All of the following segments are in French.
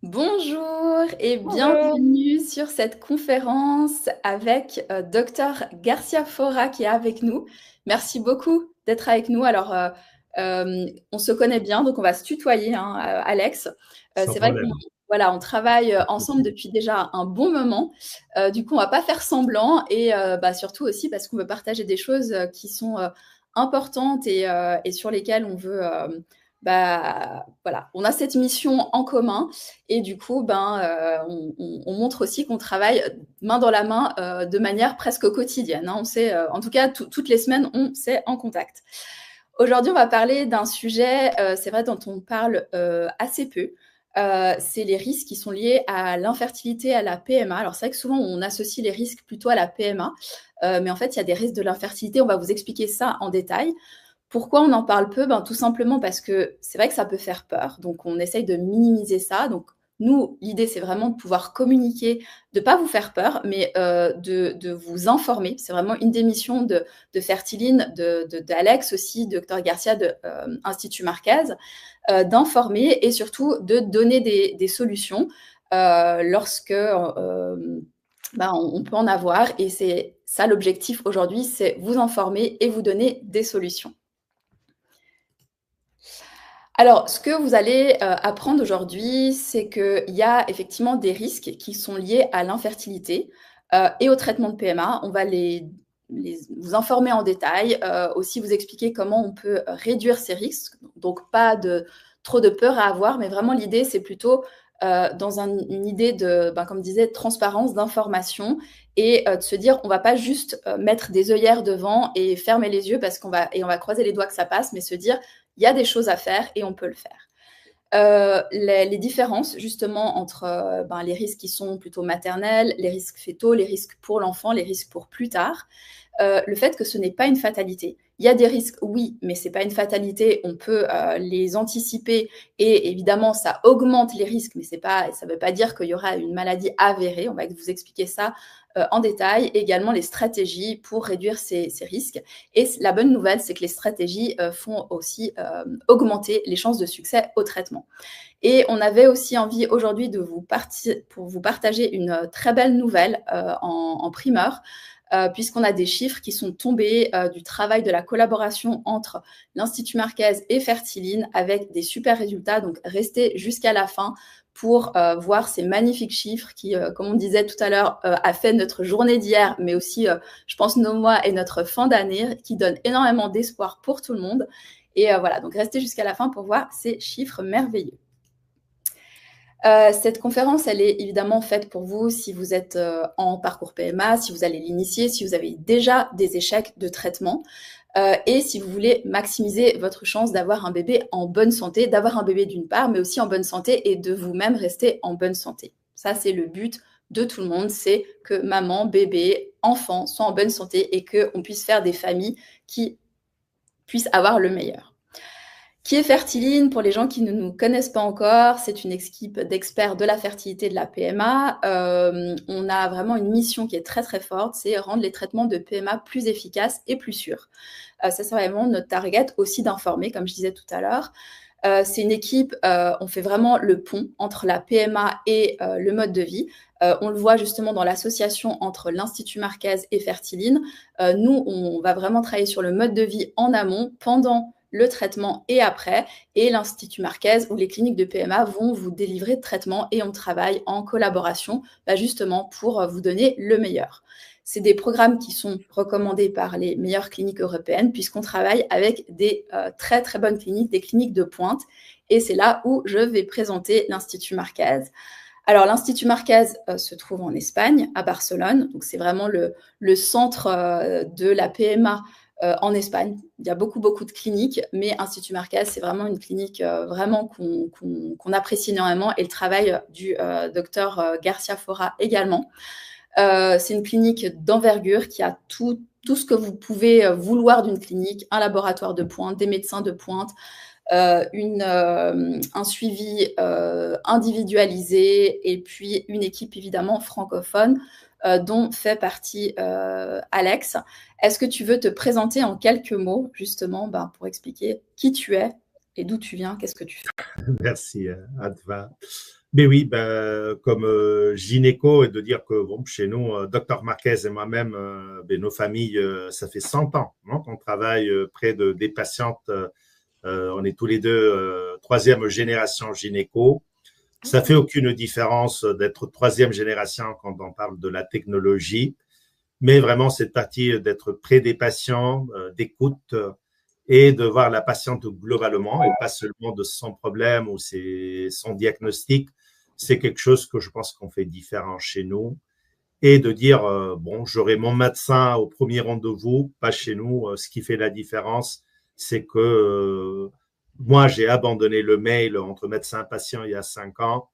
Bonjour et Bonjour. bienvenue sur cette conférence avec Dr Garcia Fora qui est avec nous. Merci beaucoup d'être avec nous. On se connaît bien, donc on va se tutoyer, hein, Alex. Sans C'est vrai qu'on problème. voilà, on travaille ensemble depuis déjà un bon moment. Du coup, on va pas faire semblant et surtout aussi parce qu'on veut partager des choses qui sont importantes et sur lesquelles on veut voilà, on a cette mission en commun et du coup, on montre aussi qu'on travaille main dans la main de manière presque quotidienne, hein. On sait, en tout cas, toutes les semaines, on s'est en contact. Aujourd'hui, on va parler d'un sujet, c'est vrai, dont on parle assez peu. C'est les risques qui sont liés à l'infertilité, à la PMA. Alors, c'est vrai que souvent, on associe les risques plutôt à la PMA, mais en fait, il y a des risques de l'infertilité. On va vous expliquer ça en détail. Pourquoi on en parle peu? Tout simplement parce que c'est vrai que ça peut faire peur, donc on essaye de minimiser ça. Donc nous, l'idée, c'est vraiment de pouvoir communiquer, de pas vous faire peur, mais de vous informer. C'est vraiment une des missions de Fertiline, d'Alex aussi, de Dr Garcia de Institut Marquez, d'informer et surtout de donner des solutions lorsque on peut en avoir. Et c'est ça l'objectif aujourd'hui, c'est vous informer et vous donner des solutions. Alors, ce que vous allez apprendre aujourd'hui, c'est qu'il y a effectivement des risques qui sont liés à l'infertilité et au traitement de PMA. On va vous informer en détail, aussi vous expliquer comment on peut réduire ces risques. Donc, pas de trop de peur à avoir, mais vraiment l'idée, c'est plutôt dans une idée de, comme je disais, de transparence, d'information et de se dire, on va pas juste mettre des œillères devant et fermer les yeux et on va croiser les doigts que ça passe, mais se dire, il y a des choses à faire et on peut le faire. Les différences justement entre les risques qui sont plutôt maternels, les risques fétaux, les risques pour l'enfant, les risques pour plus tard, le fait que ce n'est pas une fatalité. Il y a des risques, oui, mais c'est pas une fatalité. On peut les anticiper et évidemment, ça augmente les risques, mais ça ne veut pas dire qu'il y aura une maladie avérée. On va vous expliquer ça en détail. Également, les stratégies pour réduire ces risques. Et la bonne nouvelle, c'est que les stratégies font aussi augmenter les chances de succès au traitement. Et on avait aussi envie aujourd'hui pour vous partager une très belle nouvelle en primeur, puisqu'on a des chiffres qui sont tombés du travail de la collaboration entre l'Institut Marquez et Fertiline avec des super résultats. Donc, restez jusqu'à la fin pour voir ces magnifiques chiffres qui, comme on disait tout à l'heure, a fait notre journée d'hier, mais aussi, je pense, nos mois et notre fin d'année, qui donne énormément d'espoir pour tout le monde. Et voilà, donc restez jusqu'à la fin pour voir ces chiffres merveilleux. Cette conférence, elle est évidemment faite pour vous si vous êtes en parcours PMA, si vous allez l'initier, si vous avez déjà des échecs de traitement et si vous voulez maximiser votre chance d'avoir un bébé en bonne santé, d'avoir un bébé d'une part, mais aussi en bonne santé et de vous-même rester en bonne santé. Ça, c'est le but de tout le monde, c'est que maman, bébé, enfant soient en bonne santé et qu'on puisse faire des familles qui puissent avoir le meilleur. Qui est Fertiline? Pour les gens qui ne nous connaissent pas encore, c'est une équipe d'experts de la fertilité et de la PMA. On a vraiment une mission qui est très très forte, c'est rendre les traitements de PMA plus efficaces et plus sûrs. Ça, c'est vraiment notre target aussi d'informer, comme je disais tout à l'heure. C'est une équipe, on fait vraiment le pont entre la PMA et le mode de vie. On le voit justement dans l'association entre l'Institut Marquez et Fertiline. Nous, on va vraiment travailler sur le mode de vie en amont, pendant le traitement et après, et l'Institut Marquez ou les cliniques de PMA vont vous délivrer de traitements et on travaille en collaboration justement pour vous donner le meilleur. C'est des programmes qui sont recommandés par les meilleures cliniques européennes puisqu'on travaille avec des très très bonnes cliniques, des cliniques de pointe. Et c'est là où je vais présenter l'Institut Marquez. Alors, l'Institut Marquez se trouve en Espagne, à Barcelone. Donc, c'est vraiment le centre de la PMA en Espagne. Il y a beaucoup, beaucoup de cliniques, mais Institut Marquez, c'est vraiment une clinique vraiment qu'on apprécie énormément et le travail du docteur Garcia Fora également. C'est une clinique d'envergure qui a tout ce que vous pouvez vouloir d'une clinique, un laboratoire de pointe, des médecins de pointe, un suivi individualisé et puis une équipe évidemment francophone dont fait partie Alex. Est-ce que tu veux te présenter en quelques mots justement pour expliquer qui tu es? et d'où tu viens, qu'est-ce que tu fais? Merci, Adva. Mais oui, ben, comme gynéco, et de dire que bon, chez nous, Docteur Marquez et moi-même, ben, nos familles, ça fait 100 ans qu'on travaille près des patientes. On est tous les deux troisième génération gynéco. Ça fait aucune différence d'être troisième génération quand on parle de la technologie, mais vraiment cette partie d'être près des patients, d'écoute et de voir la patiente globalement et pas seulement de son problème ou son diagnostic, c'est quelque chose que je pense qu'on fait différent chez nous. Et de dire, bon, j'aurai mon médecin au premier rendez-vous, pas chez nous. Ce qui fait la différence, c'est que moi, j'ai abandonné le mail entre médecin et patient il y a 5 ans.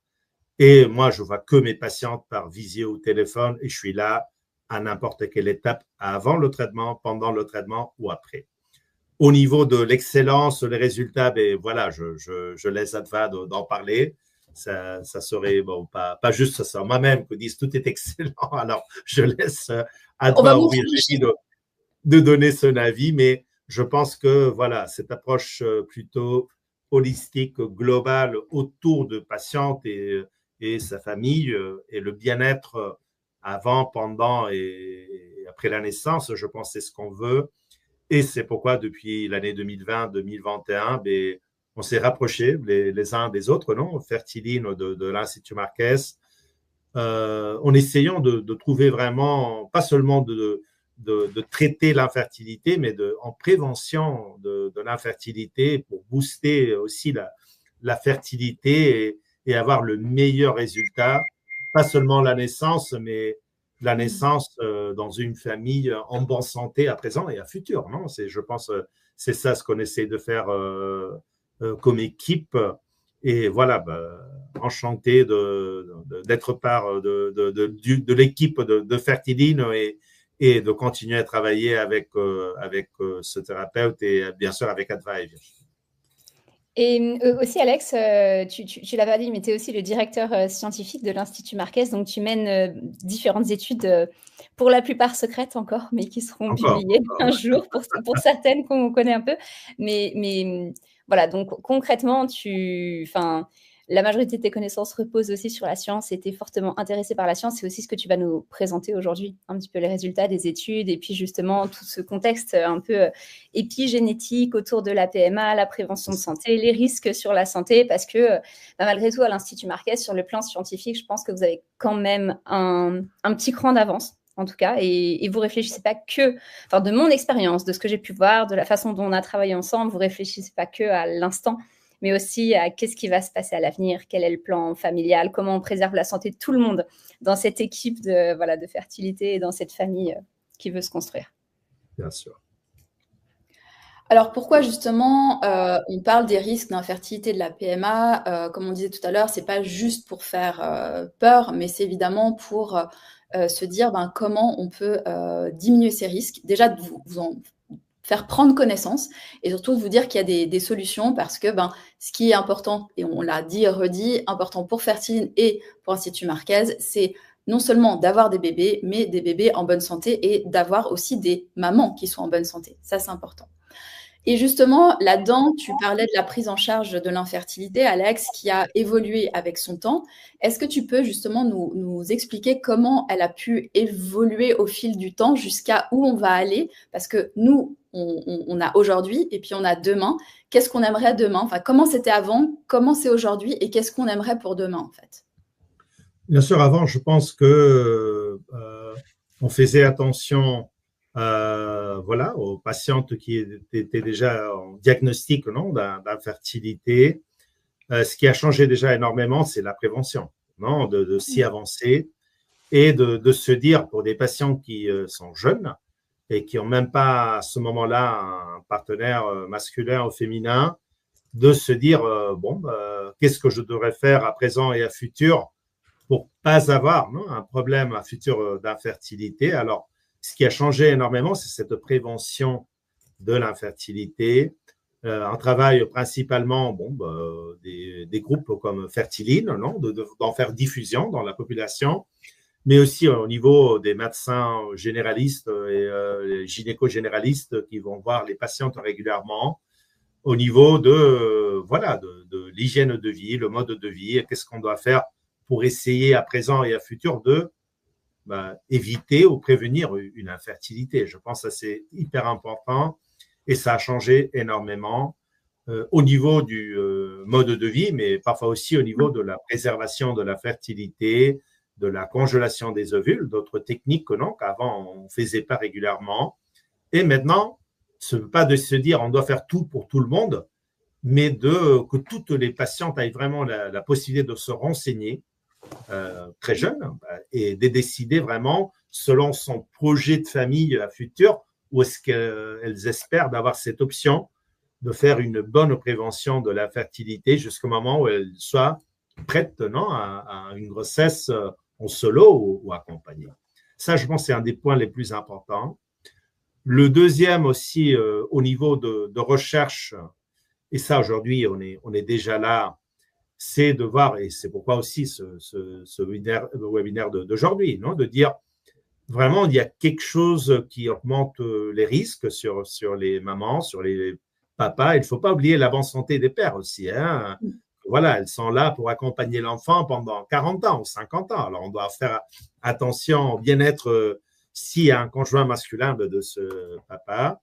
Et moi, je vois que mes patientes par visio ou téléphone et je suis là à n'importe quelle étape, avant le traitement, pendant le traitement ou après. Au niveau de l'excellence, les résultats, ben voilà, je laisse Adva d'en parler. Ça serait bon, pas juste ça, moi-même que disent tout est excellent. Alors, je laisse On va Adva ou montrer les Virginie chiffres. de donner son avis, mais je pense que voilà, cette approche plutôt holistique, globale autour de patiente et sa famille et le bien-être avant, pendant et après la naissance, je pense que c'est ce qu'on veut. Et c'est pourquoi, depuis l'année 2020-2021, ben, on s'est rapprochés les uns des autres, non, Fertiline de l'Institut Marquez, en essayant de trouver vraiment, pas seulement de traiter l'infertilité, mais en prévention de l'infertilité pour booster aussi la fertilité et avoir le meilleur résultat, pas seulement la naissance, mais la naissance dans une famille en bonne santé à présent et à futur. Non, je pense, c'est ça ce qu'on essaie de faire comme équipe. Et voilà, bah, enchanté d'être part de l'équipe de Fertiline et de continuer à travailler avec ce thérapeute et bien sûr avec Advive. Et aussi, Alex, tu l'as pas dit, mais tu es aussi le directeur scientifique de l'Institut Marquez. Donc, tu mènes différentes études, pour la plupart secrètes encore, mais qui seront Encore, publiées un ouais. jour pour certaines qu'on connaît un peu. Mais voilà, donc concrètement, la majorité de tes connaissances reposent aussi sur la science et tu es fortement intéressé par la science. C'est aussi ce que tu vas nous présenter aujourd'hui, un petit peu les résultats des études et puis justement tout ce contexte un peu épigénétique autour de la PMA, la prévention de santé, les risques sur la santé, parce que malgré tout, à l'Institut Marquez, sur le plan scientifique, je pense que vous avez quand même un petit cran d'avance, en tout cas, et vous réfléchissez pas que, enfin, de mon expérience, de ce que j'ai pu voir, de la façon dont on a travaillé ensemble, vous réfléchissez pas que à l'instant, mais aussi à qu'est-ce qui va se passer à l'avenir, quel est le plan familial, comment on préserve la santé de tout le monde dans cette équipe de fertilité et dans cette famille qui veut se construire. Bien sûr. Alors pourquoi justement on parle des risques d'infertilité de la PMA, comme on disait tout à l'heure, c'est pas juste pour faire peur, mais c'est évidemment pour se dire comment on peut diminuer ces risques. Déjà de vous en faire prendre connaissance et surtout de vous dire qu'il y a des solutions parce que ce qui est important, et on l'a dit et redit, important pour Fertiline et pour Institut Marquez, c'est non seulement d'avoir des bébés, mais des bébés en bonne santé et d'avoir aussi des mamans qui sont en bonne santé. Ça, c'est important. Et justement, là-dedans, tu parlais de la prise en charge de l'infertilité, Alex, qui a évolué avec son temps. Est-ce que tu peux justement nous expliquer comment elle a pu évoluer au fil du temps jusqu'à où on va aller? Parce que nous, on a aujourd'hui et puis on a demain. Qu'est-ce qu'on aimerait demain? Enfin, comment c'était avant, comment c'est aujourd'hui et qu'est-ce qu'on aimerait pour demain, en fait? Bien sûr, avant, je pense que on faisait attention voilà, aux patientes qui étaient déjà en diagnostic non, d'infertilité. Ce qui a changé déjà énormément, c'est la prévention, non, de s'y avancer et de se dire pour des patients qui sont jeunes et qui n'ont même pas à ce moment-là un partenaire masculin ou féminin, de se dire bon, qu'est-ce que je devrais faire à présent et à futur pour pas avoir non, un problème à futur d'infertilité. Alors, ce qui a changé énormément, c'est cette prévention de l'infertilité. Un travail principalement bon, des groupes comme Fertiline, non, d'en faire diffusion dans la population, mais aussi au niveau des médecins généralistes et gynéco-généralistes qui vont voir les patientes régulièrement au niveau de, voilà, de l'hygiène de vie, le mode de vie, et qu'est-ce qu'on doit faire pour essayer à présent et à futur de éviter ou prévenir une infertilité. Je pense que c'est hyper important et ça a changé énormément au niveau du mode de vie, mais parfois aussi au niveau de la préservation de la fertilité, de la congélation des ovules, d'autres techniques que non, qu'avant on ne faisait pas régulièrement. Et maintenant, ce n'est pas de se dire on doit faire tout pour tout le monde, mais que toutes les patientes aient vraiment la possibilité de se renseigner très jeune et de décider vraiment selon son projet de famille futur où est-ce qu'elles espèrent d'avoir cette option de faire une bonne prévention de la fertilité jusqu'au moment où elles soient prêtes à une grossesse en solo ou accompagnée. Ça, je pense, c'est un des points les plus importants. Le deuxième aussi, au niveau de recherche, et ça, aujourd'hui, on est déjà là, c'est de voir, et c'est pourquoi aussi ce webinaire d'aujourd'hui, de dire vraiment, il y a quelque chose qui augmente les risques sur les mamans, sur les papas. Il ne faut pas oublier la bonne santé des pères aussi. Hein. Voilà, elles sont là pour accompagner l'enfant pendant 40 ans ou 50 ans. Alors, on doit faire attention au bien-être s'il y a un conjoint masculin de ce papa.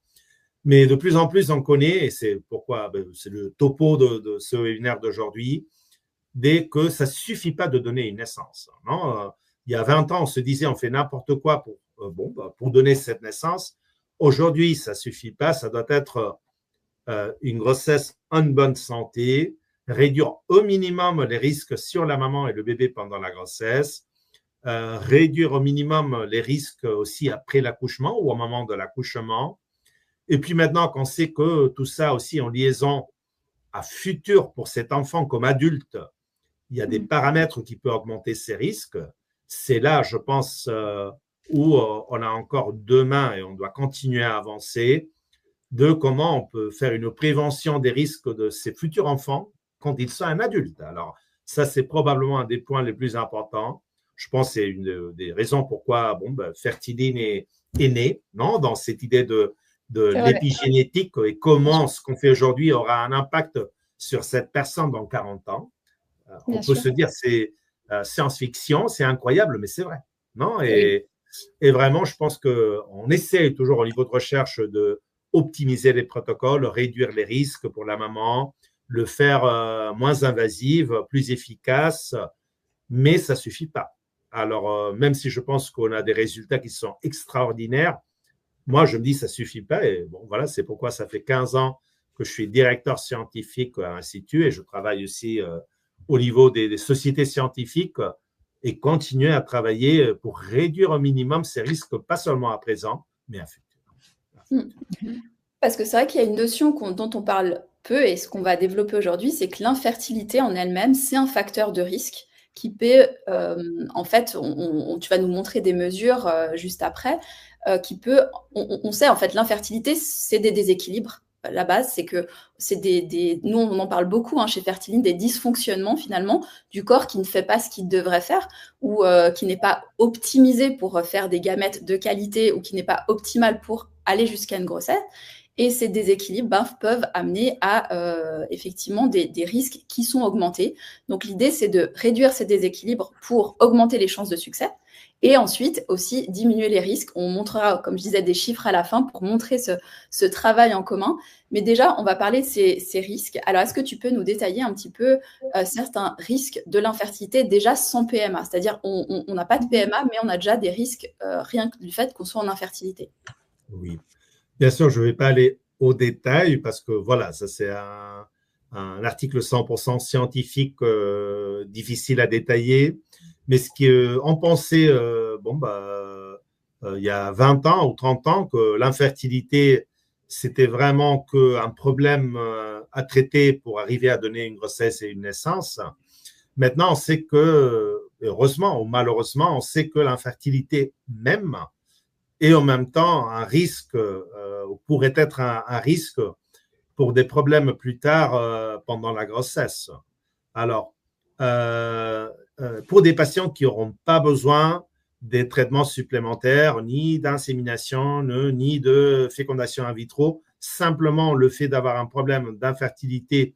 Mais de plus en plus, on connaît, et c'est pourquoi c'est le topo de ce webinaire d'aujourd'hui, dès que ça ne suffit pas de donner une naissance. Non, il y a 20 ans, on se disait on fait n'importe quoi pour donner cette naissance. Aujourd'hui, ça ne suffit pas. Ça doit être une grossesse en bonne santé, réduire au minimum les risques sur la maman et le bébé pendant la grossesse, réduire au minimum les risques aussi après l'accouchement ou au moment de l'accouchement. Et puis maintenant qu'on sait que tout ça aussi en liaison à futur pour cet enfant comme adulte, il y a des paramètres qui peuvent augmenter ces risques. C'est là, je pense, où on a encore demain et on doit continuer à avancer de comment on peut faire une prévention des risques de ces futurs enfants quand ils sont un adulte. Alors, ça, c'est probablement un des points les plus importants. Je pense que c'est une des raisons pourquoi Fertiline est née, dans cette idée de l'épigénétique et comment ce qu'on fait aujourd'hui aura un impact sur cette personne dans 40 ans. On peut se dire c'est science-fiction, c'est incroyable, mais c'est vrai. Non et vraiment, je pense qu'on essaie toujours au niveau de recherche de optimiser les protocoles, réduire les risques pour la maman, le faire moins invasif, plus efficace, mais ça ne suffit pas. Alors, même si je pense qu'on a des résultats qui sont extraordinaires, moi, je me dis ça ne suffit pas. Et bon, voilà, c'est pourquoi ça fait 15 ans que je suis directeur scientifique à l'Institut et je travaille aussi au niveau des sociétés scientifiques et continuer à travailler pour réduire au minimum ces risques, pas seulement à présent, mais à futur. Parce que c'est vrai qu'il y a une notion dont on parle peu et ce qu'on va développer aujourd'hui, c'est que l'infertilité en elle-même, c'est un facteur de risque qui peut, en fait, tu vas nous montrer des mesures juste après, qui peut, on sait en fait, l'infertilité, c'est des déséquilibres. La base, c'est que c'est nous on en parle beaucoup chez Fertiline, des dysfonctionnements finalement du corps qui ne fait pas ce qu'il devrait faire ou qui n'est pas optimisé pour faire des gamètes de qualité ou qui n'est pas optimal pour aller jusqu'à une grossesse. Et ces déséquilibres peuvent amener à effectivement des risques qui sont augmentés. Donc l'idée, c'est de réduire ces déséquilibres pour augmenter les chances de succès. Et ensuite, aussi diminuer les risques. On montrera, comme je disais, des chiffres à la fin pour montrer ce travail en commun. Mais déjà, on va parler de ces risques. Alors, est-ce que tu peux nous détailler un petit peu certains risques de l'infertilité déjà sans PMA? C'est-à-dire, on n'a pas de PMA, mais on a déjà des risques rien que du fait qu'on soit en infertilité. Oui. Bien sûr, je ne vais pas aller au détail parce que voilà, ça c'est un article 100% scientifique difficile à détailler. Mais ce qu'on pensait, il y a 20 ans ou 30 ans, que l'infertilité, c'était vraiment qu'un problème à traiter pour arriver à donner une grossesse et une naissance. Maintenant, on sait que, heureusement ou malheureusement, on sait que l'infertilité même est en même temps un risque, pourrait être un risque pour des problèmes plus tard pendant la grossesse. Alors, pour des patients qui n'auront pas besoin des traitements supplémentaires, ni d'insémination, ni de fécondation in vitro, simplement le fait d'avoir un problème d'infertilité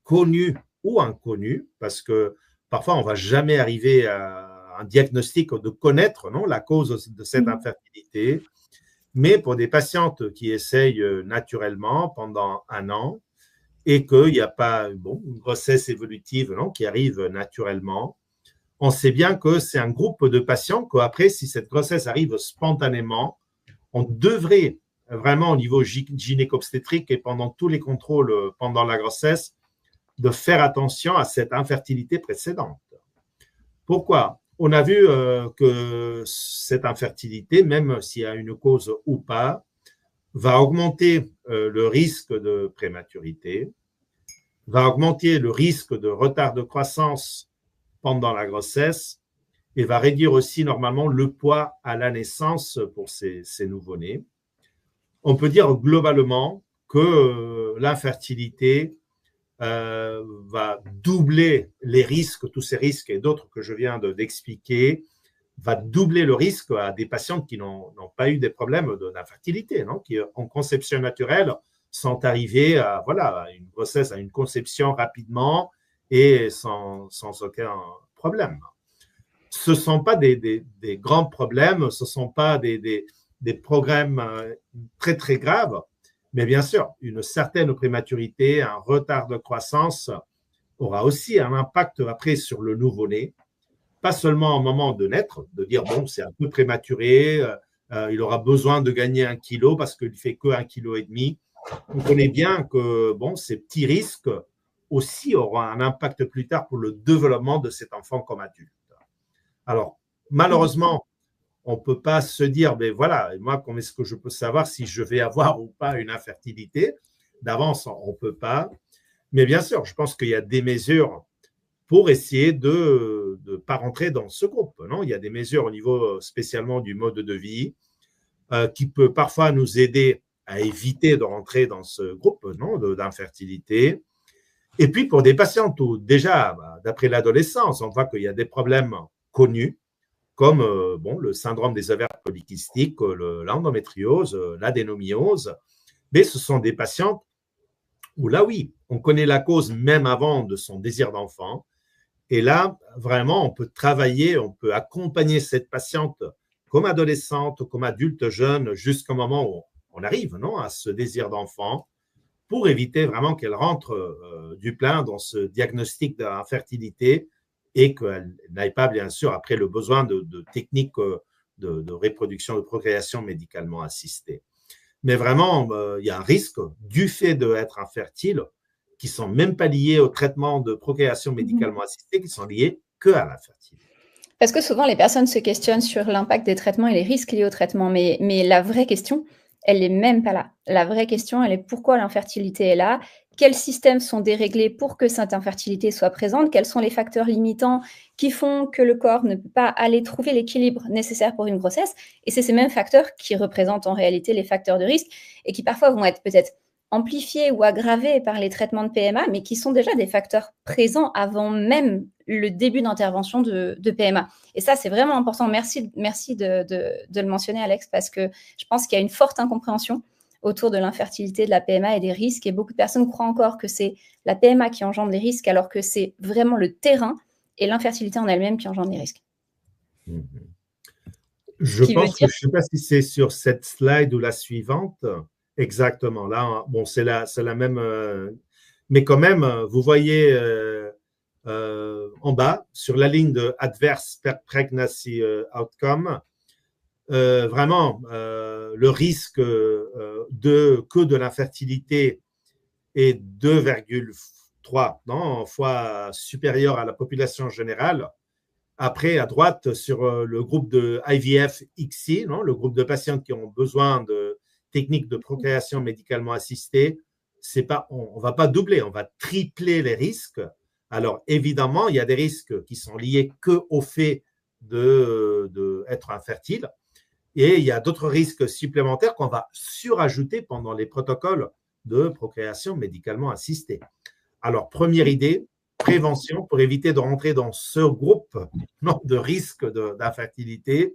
connu ou inconnu, parce que parfois on ne va jamais arriver à un diagnostic, de connaître la cause de cette infertilité. Mais pour des patientes qui essayent naturellement pendant 1 an et qu'il n'y a pas une grossesse évolutive qui arrive naturellement, on sait bien que c'est un groupe de patients qu'après, si cette grossesse arrive spontanément, on devrait vraiment au niveau gynéco-obstétrique et pendant tous les contrôles pendant la grossesse, de faire attention à cette infertilité précédente. Pourquoi ? On a vu que cette infertilité, même s'il y a une cause ou pas, va augmenter le risque de prématurité, va augmenter le risque de retard de croissance pendant la grossesse et va réduire aussi normalement le poids à la naissance pour ces nouveau-nés. On peut dire globalement que l'infertilité va doubler les risques, tous ces risques et d'autres que je viens d'expliquer, va doubler le risque à des patientes qui n'ont pas eu des problèmes d'infertilité, qui en conception naturelle sont arrivées à une grossesse, à une conception rapidement et sans aucun problème. Ce ne sont pas des grands problèmes, ce ne sont pas des problèmes très très graves. Mais bien sûr, une certaine prématurité, un retard de croissance aura aussi un impact après sur le nouveau-né, pas seulement au moment de naître, de dire c'est un peu prématuré, il aura besoin de gagner 1 kilo parce qu'il ne fait que 1,5 kg. On connaît bien que ces petits risques aussi auront un impact plus tard pour le développement de cet enfant comme adulte. Alors, malheureusement, on ne peut pas se dire, moi, comment est-ce que je peux savoir si je vais avoir ou pas une infertilité? D'avance, on ne peut pas. Mais bien sûr, je pense qu'il y a des mesures pour essayer de ne pas rentrer dans ce groupe. Il y a des mesures au niveau spécialement du mode de vie qui peut parfois nous aider à éviter de rentrer dans ce groupe d'infertilité. Et puis, pour des patientes où déjà, d'après l'adolescence, on voit qu'il y a des problèmes connus, comme le syndrome des ovaires polykystiques, l'endométriose, l'adénomyose. Mais ce sont des patientes où là, oui, on connaît la cause même avant de son désir d'enfant. Et là, vraiment, on peut travailler, on peut accompagner cette patiente comme adolescente, comme adulte jeune, jusqu'au moment où on arrive à ce désir d'enfant, pour éviter vraiment qu'elle rentre du plein dans ce diagnostic d'infertilité et qu'elle n'aille pas, bien sûr, après le besoin de techniques de reproduction, de procréation médicalement assistée. Mais vraiment, il y a un risque du fait d'être infertile qui ne sont même pas liés au traitement de procréation médicalement assistée, qui sont liés que à l'infertilité. Parce que souvent, les personnes se questionnent sur l'impact des traitements et les risques liés au traitement, mais la vraie question, elle n'est même pas là. La vraie question, elle est pourquoi l'infertilité est là? Quels systèmes sont déréglés pour que cette infertilité soit présente? Quels sont les facteurs limitants qui font que le corps ne peut pas aller trouver l'équilibre nécessaire pour une grossesse? Et c'est ces mêmes facteurs qui représentent en réalité les facteurs de risque et qui parfois vont être peut-être amplifiés ou aggravés par les traitements de PMA, mais qui sont déjà des facteurs présents avant même le début d'intervention de PMA. Et ça, c'est vraiment important. Merci de le mentionner, Alex, parce que je pense qu'il y a une forte incompréhension autour de l'infertilité, de la PMA et des risques. Et beaucoup de personnes croient encore que c'est la PMA qui engendre les risques, alors que c'est vraiment le terrain et l'infertilité en elle-même qui engendre les risques. Je pense que je ne sais pas si c'est sur cette slide ou la suivante. Exactement. Là, c'est la même. Mais quand même, vous voyez en bas, sur la ligne de Adverse Pregnancy Outcome, vraiment, le risque de l'infertilité est 2,3 fois supérieur à la population générale. Après, à droite, sur le groupe de IVF-ICSI, le groupe de patients qui ont besoin de techniques de procréation médicalement assistée, on ne va pas doubler, on va tripler les risques. Alors, évidemment, il y a des risques qui sont liés qu'au fait d'être infertile. Et il y a d'autres risques supplémentaires qu'on va surajouter pendant les protocoles de procréation médicalement assistée. Alors, première idée, prévention pour éviter de rentrer dans ce groupe de risques d'infertilité.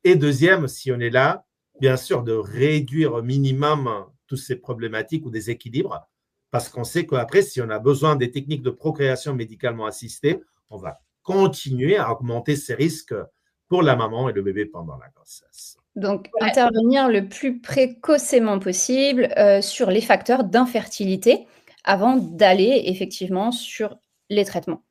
Et deuxième, si on est là, bien sûr, de réduire au minimum toutes ces problématiques ou des équilibres, parce qu'on sait qu'après, si on a besoin des techniques de procréation médicalement assistée, on va continuer à augmenter ces risques pour la maman et le bébé pendant la grossesse. Donc, intervenir le plus précocement possible sur les facteurs d'infertilité avant d'aller effectivement sur les traitements.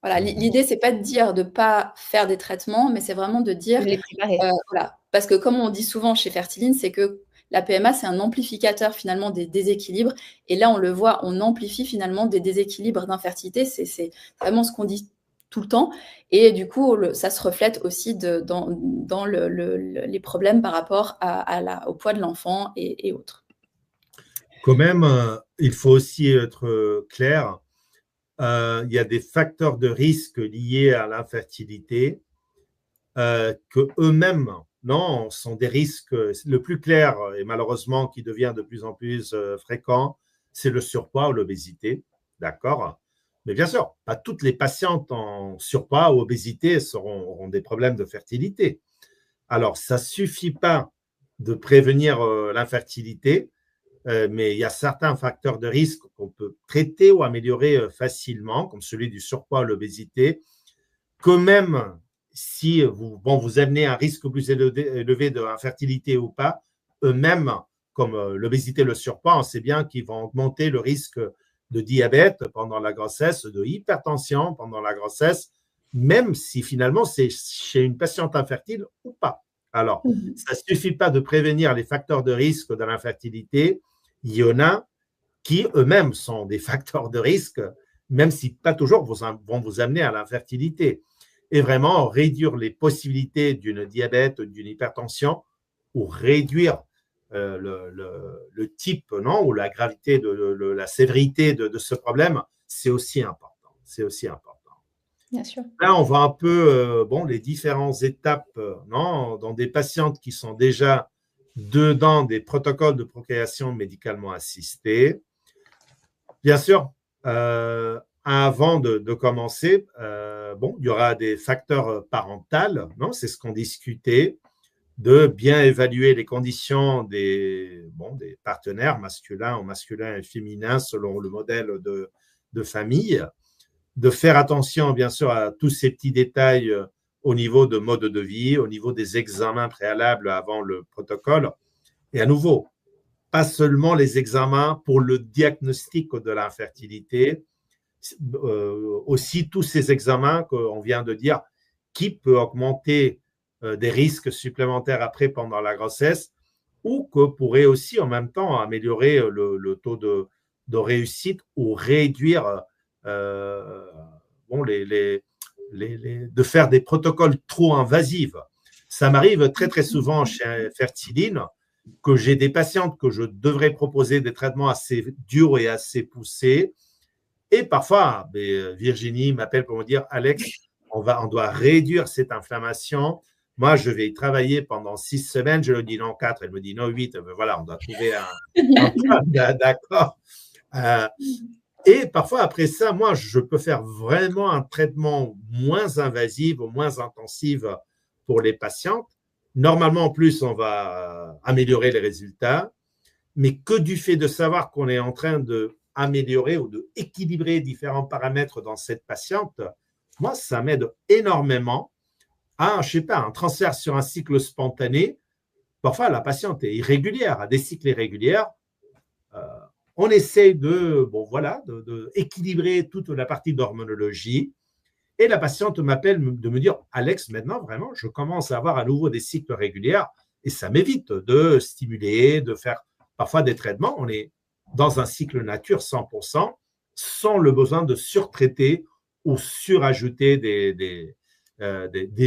Voilà, l'idée, c'est pas de dire de pas faire des traitements, mais c'est vraiment de dire, Les préparer. voilà, parce que comme on dit souvent chez Fertiline, c'est que la PMA, c'est un amplificateur finalement des déséquilibres. Et là, on le voit, on amplifie finalement des déséquilibres d'infertilité. C'est vraiment ce qu'on dit tout le temps. Et du coup, ça se reflète aussi dans les problèmes par rapport au poids de l'enfant et autres. Quand même, il faut aussi être clair. Il y a des facteurs de risque liés à l'infertilité que eux-mêmes sont des risques. Le plus clair, et malheureusement qui devient de plus en plus fréquent, c'est le surpoids ou l'obésité. D'accord? Mais bien sûr, pas toutes les patientes en surpoids ou obésité auront des problèmes de fertilité. Alors, ça ne suffit pas de prévenir l'infertilité, mais il y a certains facteurs de risque qu'on peut traiter ou améliorer facilement, comme celui du surpoids ou l'obésité, que même si vous amenez un risque plus élevé d'infertilité ou pas, eux-mêmes, comme l'obésité et le surpoids, on sait bien qu'ils vont augmenter le risque de diabète pendant la grossesse, de hypertension pendant la grossesse, même si finalement c'est chez une patiente infertile ou pas. Alors, ça ne suffit pas de prévenir les facteurs de risque de l'infertilité. Il y en a qui eux-mêmes sont des facteurs de risque, même si pas toujours vont vous amener à l'infertilité. Et vraiment réduire les possibilités d'une diabète, d'une hypertension, ou réduire le type ou la gravité, la sévérité de ce problème, c'est aussi important. C'est aussi important. Bien sûr. Là, on voit un peu les différentes étapes dans des patientes qui sont déjà dedans des protocoles de procréation médicalement assistés. Bien sûr, avant de commencer, il y aura des facteurs parentaux, c'est ce qu'on discutait, de bien évaluer les conditions des partenaires masculins ou masculins et féminins selon le modèle de famille, de faire attention bien sûr à tous ces petits détails au niveau de mode de vie, au niveau des examens préalables avant le protocole. Et à nouveau, pas seulement les examens pour le diagnostic de l'infertilité, aussi tous ces examens qu'on vient de dire qui peut augmenter des risques supplémentaires après pendant la grossesse ou que pourrait aussi en même temps améliorer le taux de réussite ou réduire de faire des protocoles trop invasifs. Ça m'arrive très très souvent chez Fertiline que j'ai des patientes que je devrais proposer des traitements assez durs et assez poussés. Et parfois, Virginie m'appelle pour me dire « Alex, on doit réduire cette inflammation. Moi, je vais y travailler pendant 6 semaines. » Je lui dis « Non, 4. » Elle me dit « Non, 8. » Voilà, on doit trouver un plan. D'accord. Et parfois, après ça, moi, je peux faire vraiment un traitement moins invasif ou moins intensif pour les patientes. Normalement, en plus, on va améliorer les résultats. Mais que du fait de savoir qu'on est en train d'améliorer ou d'équilibrer différents paramètres dans cette patiente, moi, ça m'aide énormément à, un transfert sur un cycle spontané. Parfois, la patiente est irrégulière, a des cycles irréguliers. On essaye de équilibrer toute la partie d'hormonologie. Et la patiente m'appelle de me dire « Alex, maintenant, vraiment, je commence à avoir à nouveau des cycles réguliers et ça m'évite de stimuler, de faire parfois des traitements. On est dans un cycle nature 100%, sans le besoin de surtraiter ou surajouter des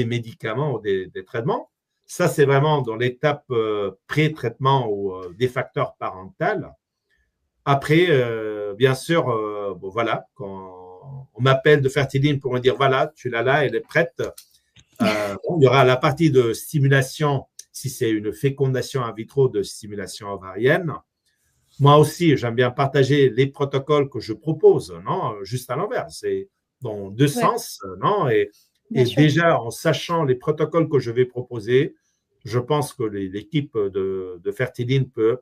médicaments ou des traitements. » Ça, c'est vraiment dans l'étape pré-traitement ou des facteurs parentaux. Après, bien sûr, quand on m'appelle de Fertiline pour me dire, voilà, tu l'as là, elle est prête. Il y aura la partie de stimulation, si c'est une fécondation in vitro de stimulation ovarienne. Moi aussi, j'aime bien partager les protocoles que je propose, juste à l'envers. C'est dans deux sens, Et déjà, en sachant les protocoles que je vais proposer, je pense que l'équipe de Fertiline peut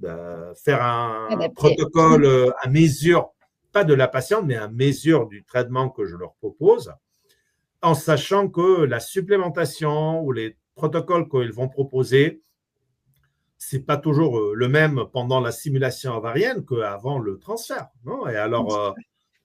faire un Adapté. protocole à mesure, pas de la patiente, mais à mesure du traitement que je leur propose, en sachant que la supplémentation ou les protocoles qu'ils vont proposer, c'est pas toujours le même pendant la stimulation ovarienne qu'avant le transfert, non? Et alors,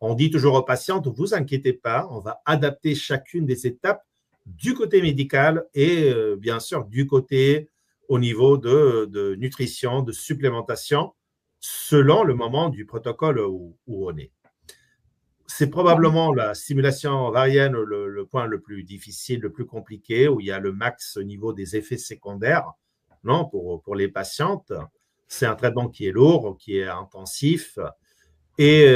on dit toujours aux patientes, vous inquiétez pas, on va adapter chacune des étapes du côté médical et bien sûr du côté au niveau de nutrition, de supplémentation, selon le moment du protocole où on est. C'est probablement la stimulation ovarienne le point le plus difficile, le plus compliqué, où il y a le max au niveau des effets secondaires, non, pour les patientes. C'est un traitement qui est lourd, qui est intensif. Et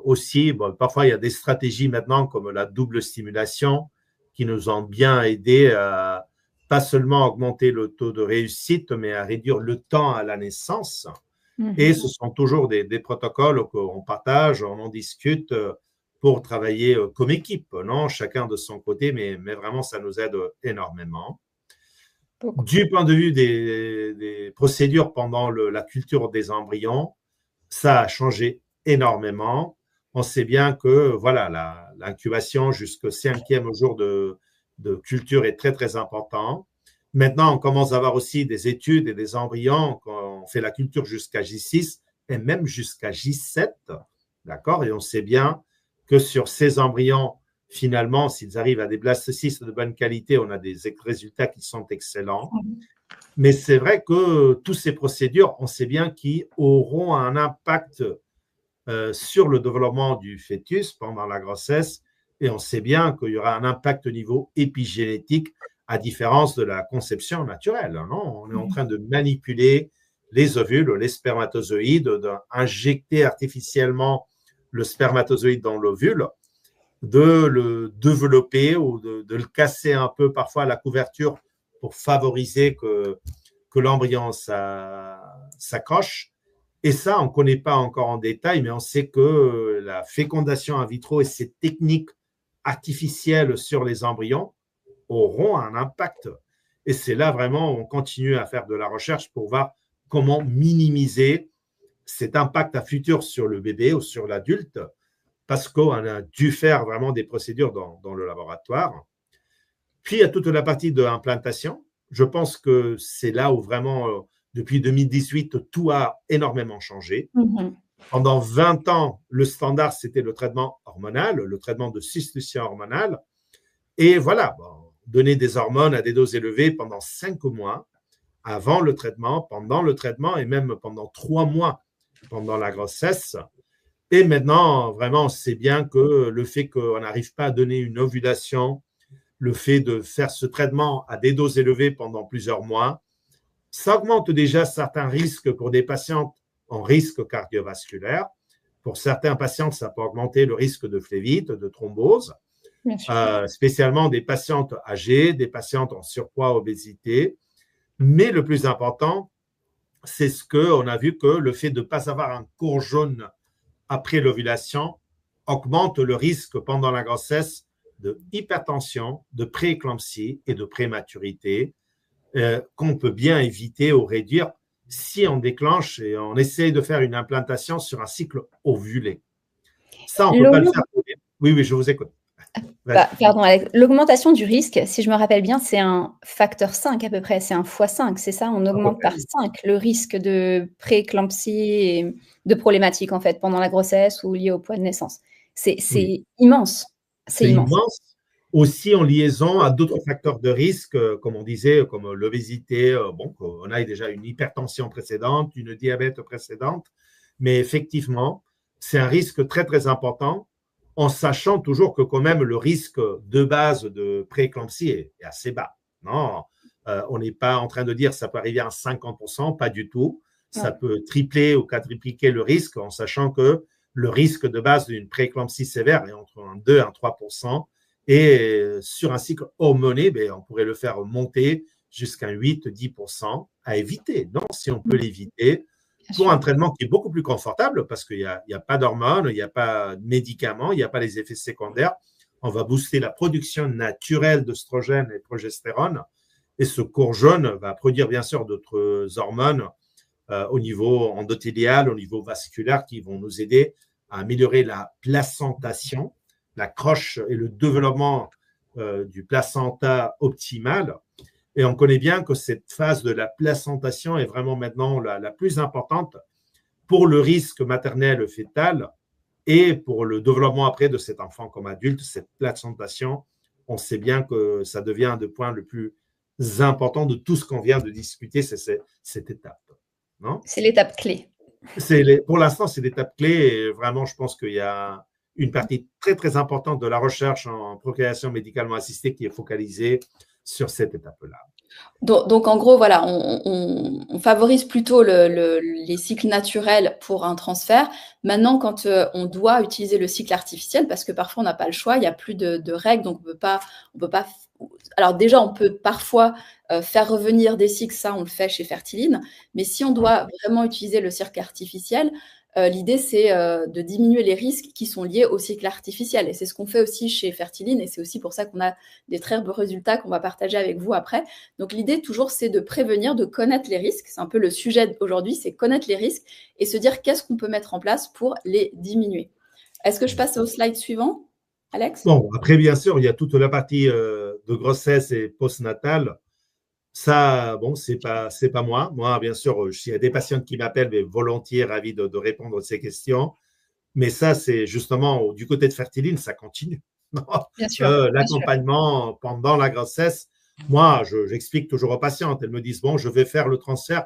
aussi, bon, parfois, il y a des stratégies maintenant comme la double stimulation qui nous ont bien aidé à pas seulement augmenter le taux de réussite, mais à réduire le temps à la naissance. Et ce sont toujours des protocoles qu'on partage, on en discute pour travailler comme équipe, non? Chacun de son côté, mais vraiment, ça nous aide énormément. Beaucoup. Du point de vue des procédures pendant la culture des embryons, ça a changé énormément. On sait bien que voilà, l'incubation jusqu'au 5e jour de culture est très, très important. Maintenant, on commence à avoir aussi des études et des embryons, on fait la culture jusqu'à J6 et même jusqu'à J7, d'accord? Et on sait bien que sur ces embryons, finalement, s'ils arrivent à des blastocystes de bonne qualité, on a des résultats qui sont excellents. Mais c'est vrai que toutes ces procédures, on sait bien qu'ils auront un impact sur le développement du fœtus pendant la grossesse et on sait bien qu'il y aura un impact au niveau épigénétique à différence de la conception naturelle. Non? On est en train de manipuler les ovules, les spermatozoïdes, d'injecter artificiellement le spermatozoïde dans l'ovule, de le développer ou de le casser un peu parfois à la couverture pour favoriser que l'embryon s'accroche. Et ça, on ne connaît pas encore en détail, mais on sait que la fécondation in vitro et ces techniques artificielles sur les embryons auront un impact. Et c'est là vraiment où on continue à faire de la recherche pour voir comment minimiser cet impact à futur sur le bébé ou sur l'adulte, parce qu'on a dû faire vraiment des procédures dans le laboratoire. Puis, il y a toute la partie de l'implantation. Je pense que c'est là où vraiment, depuis 2018, tout a énormément changé. Pendant 20 ans, le standard, c'était le traitement hormonal, le traitement de substitution hormonale. Et voilà, donner des hormones à des doses élevées pendant 5 mois, avant le traitement, pendant le traitement et même pendant 3 mois pendant la grossesse. Et maintenant, vraiment, c'est bien que le fait qu'on n'arrive pas à donner une ovulation, le fait de faire ce traitement à des doses élevées pendant plusieurs mois, ça augmente déjà certains risques pour des patientes en risque cardiovasculaire. Pour certains patients, ça peut augmenter le risque de phlébite, de thrombose, spécialement des patientes âgées, des patientes en surpoids, obésité. Mais le plus important, c'est ce qu'on a vu que le fait de ne pas avoir un cours jaune après l'ovulation augmente le risque pendant la grossesse de hypertension, de prééclampsie et de prématurité qu'on peut bien éviter ou réduire si on déclenche et on essaye de faire une implantation sur un cycle ovulé. Ça, on ne peut pas le faire. Oui, je vous écoute. Pardon, Alex. L'augmentation du risque, si je me rappelle bien, c'est un facteur 5 à peu près, c'est un x5, c'est ça? On augmente par 5 le risque de prééclampsie et de problématiques en fait pendant la grossesse ou lié au poids de naissance. C'est immense. C'est immense. Aussi en liaison à d'autres facteurs de risque, comme on disait, comme l'obésité, on a déjà une hypertension précédente, une diabète précédente, mais effectivement, c'est un risque très, très important, en sachant toujours que quand même le risque de base de prééclampsie est assez bas. Non, on n'est pas en train de dire que ça peut arriver à 50%, pas du tout. Ça peut tripler ou quadrupliquer le risque, en sachant que le risque de base d'une prééclampsie sévère est entre 2 et 3%. Et sur un cycle hormoné, on pourrait le faire monter jusqu'à 8-10% à éviter. Donc, si on peut l'éviter, pour un traitement qui est beaucoup plus confortable, parce qu'il n'y a pas d'hormones, il n'y a pas de médicaments, il n'y a pas les effets secondaires. On va booster la production naturelle d'œstrogène et de progestérone. Et ce cours jaune va produire bien sûr d'autres hormones au niveau endothélial, au niveau vasculaire, qui vont nous aider à améliorer la placentation, la croche et le développement du placenta optimal. Et on connaît bien que cette phase de la placentation est vraiment maintenant la plus importante pour le risque maternel fœtal et pour le développement après de cet enfant comme adulte. Cette placentation, on sait bien que ça devient un des points le plus important de tout ce qu'on vient de discuter, c'est cette étape. C'est l'étape clé. Pour l'instant, c'est l'étape clé. Et vraiment, je pense qu'il y a une partie très, très importante de la recherche en procréation médicalement assistée qui est focalisée sur cette étape-là. Donc, en gros, voilà, on favorise plutôt les cycles naturels pour un transfert. Maintenant, quand on doit utiliser le cycle artificiel, parce que parfois on n'a pas le choix, il n'y a plus de règles, donc on peut pas. Alors déjà, on peut parfois faire revenir des cycles, ça on le fait chez Fertiline, mais si on doit vraiment utiliser le cycle artificiel, l'idée c'est de diminuer les risques qui sont liés au cycle artificiel. Et c'est ce qu'on fait aussi chez Fertiline, et c'est aussi pour ça qu'on a des très beaux résultats qu'on va partager avec vous après. Donc l'idée toujours c'est de prévenir, de connaître les risques. C'est un peu le sujet aujourd'hui, c'est connaître les risques et se dire qu'est-ce qu'on peut mettre en place pour les diminuer. Est-ce que je passe au slide suivant, Alex? Bon, après, bien sûr, il y a toute la partie de grossesse et postnatale. Ça, bon, c'est pas moi. Moi, bien sûr, s'il y a des patientes qui m'appellent, mais volontiers ravi de répondre à ces questions. Mais ça, c'est justement du côté de Fertiline, ça continue. Bien sûr. L'accompagnement pendant la grossesse, moi, j'explique toujours aux patientes. Elles me disent, bon, je vais faire le transfert,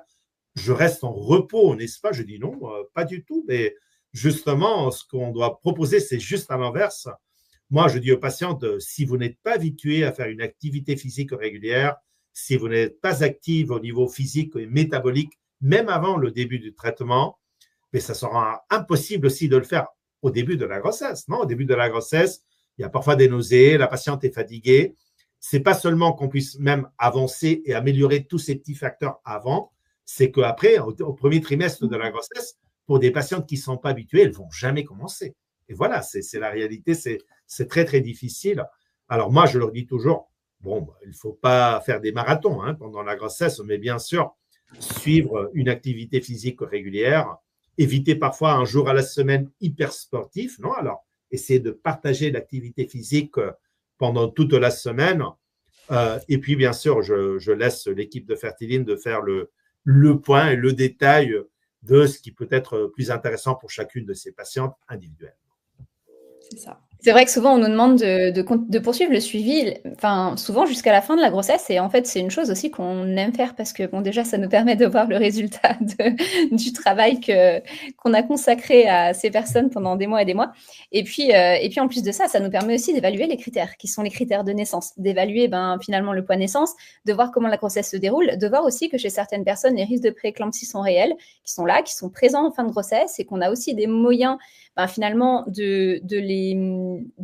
je reste en repos, n'est-ce pas? Je dis non, pas du tout. Mais justement, ce qu'on doit proposer, c'est juste à l'inverse. Moi, je dis aux patientes, si vous n'êtes pas habitué à faire une activité physique régulière, si vous n'êtes pas active au niveau physique et métabolique, même avant le début du traitement, mais ça sera impossible aussi de le faire au début de la grossesse. Non, au début de la grossesse, il y a parfois des nausées, la patiente est fatiguée. C'est pas seulement qu'on puisse même avancer et améliorer tous ces petits facteurs avant, c'est qu'après, au premier trimestre de la grossesse, pour des patientes qui ne sont pas habituées, elles ne vont jamais commencer. Et voilà, c'est la réalité, c'est très, très difficile. Alors moi, je leur dis toujours, bon, il ne faut pas faire des marathons pendant la grossesse, mais bien sûr, suivre une activité physique régulière, éviter parfois un jour à la semaine hyper sportif, non? Alors, essayer de partager l'activité physique pendant toute la semaine. Et puis, bien sûr, je laisse l'équipe de Fertiline de faire le point et le détail de ce qui peut être plus intéressant pour chacune de ces patientes individuelles. C'est ça. C'est vrai que souvent, on nous demande de poursuivre le suivi, enfin, souvent jusqu'à la fin de la grossesse. Et en fait, c'est une chose aussi qu'on aime faire parce que, bon, déjà, ça nous permet de voir le résultat du travail qu'on a consacré à ces personnes pendant des mois et des mois. Et puis en plus de ça, ça nous permet aussi d'évaluer les critères, qui sont les critères de naissance, d'évaluer finalement le poids naissance, de voir comment la grossesse se déroule, de voir aussi que chez certaines personnes, les risques de prééclampsie sont réels, qui sont là, qui sont présents en fin de grossesse et qu'on a aussi des moyens finalement de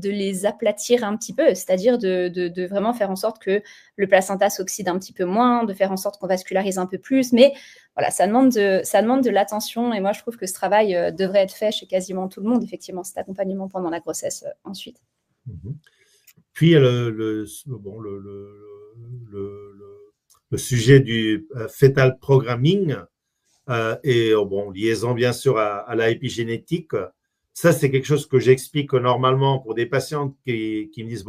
les aplatir un petit peu, c'est-à-dire de vraiment faire en sorte que le placenta s'oxyde un petit peu moins, de faire en sorte qu'on vascularise un peu plus. Mais voilà, ça demande de l'attention et moi, je trouve que ce travail devrait être fait chez quasiment tout le monde, effectivement, cet accompagnement pendant la grossesse ensuite. Puis, le sujet du fetal programming et liaison bien sûr à la épigénétique. Ça, c'est quelque chose que j'explique normalement pour des patientes qui me disent,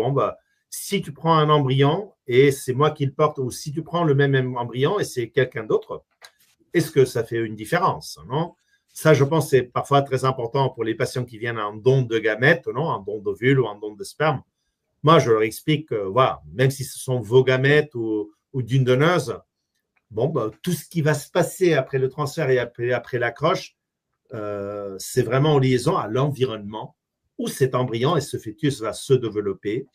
si tu prends un embryon et c'est moi qui le porte, ou si tu prends le même embryon et c'est quelqu'un d'autre, est-ce que ça fait une différence, non? Ça, je pense, c'est parfois très important pour les patients qui viennent en don de gamètes, non, en don d'ovules ou en don de sperme. Moi, je leur explique que, même si ce sont vos gamètes ou d'une donneuse, tout ce qui va se passer après le transfert et après l'accroche, c'est vraiment en liaison à l'environnement où cet embryon et ce fœtus va se développer.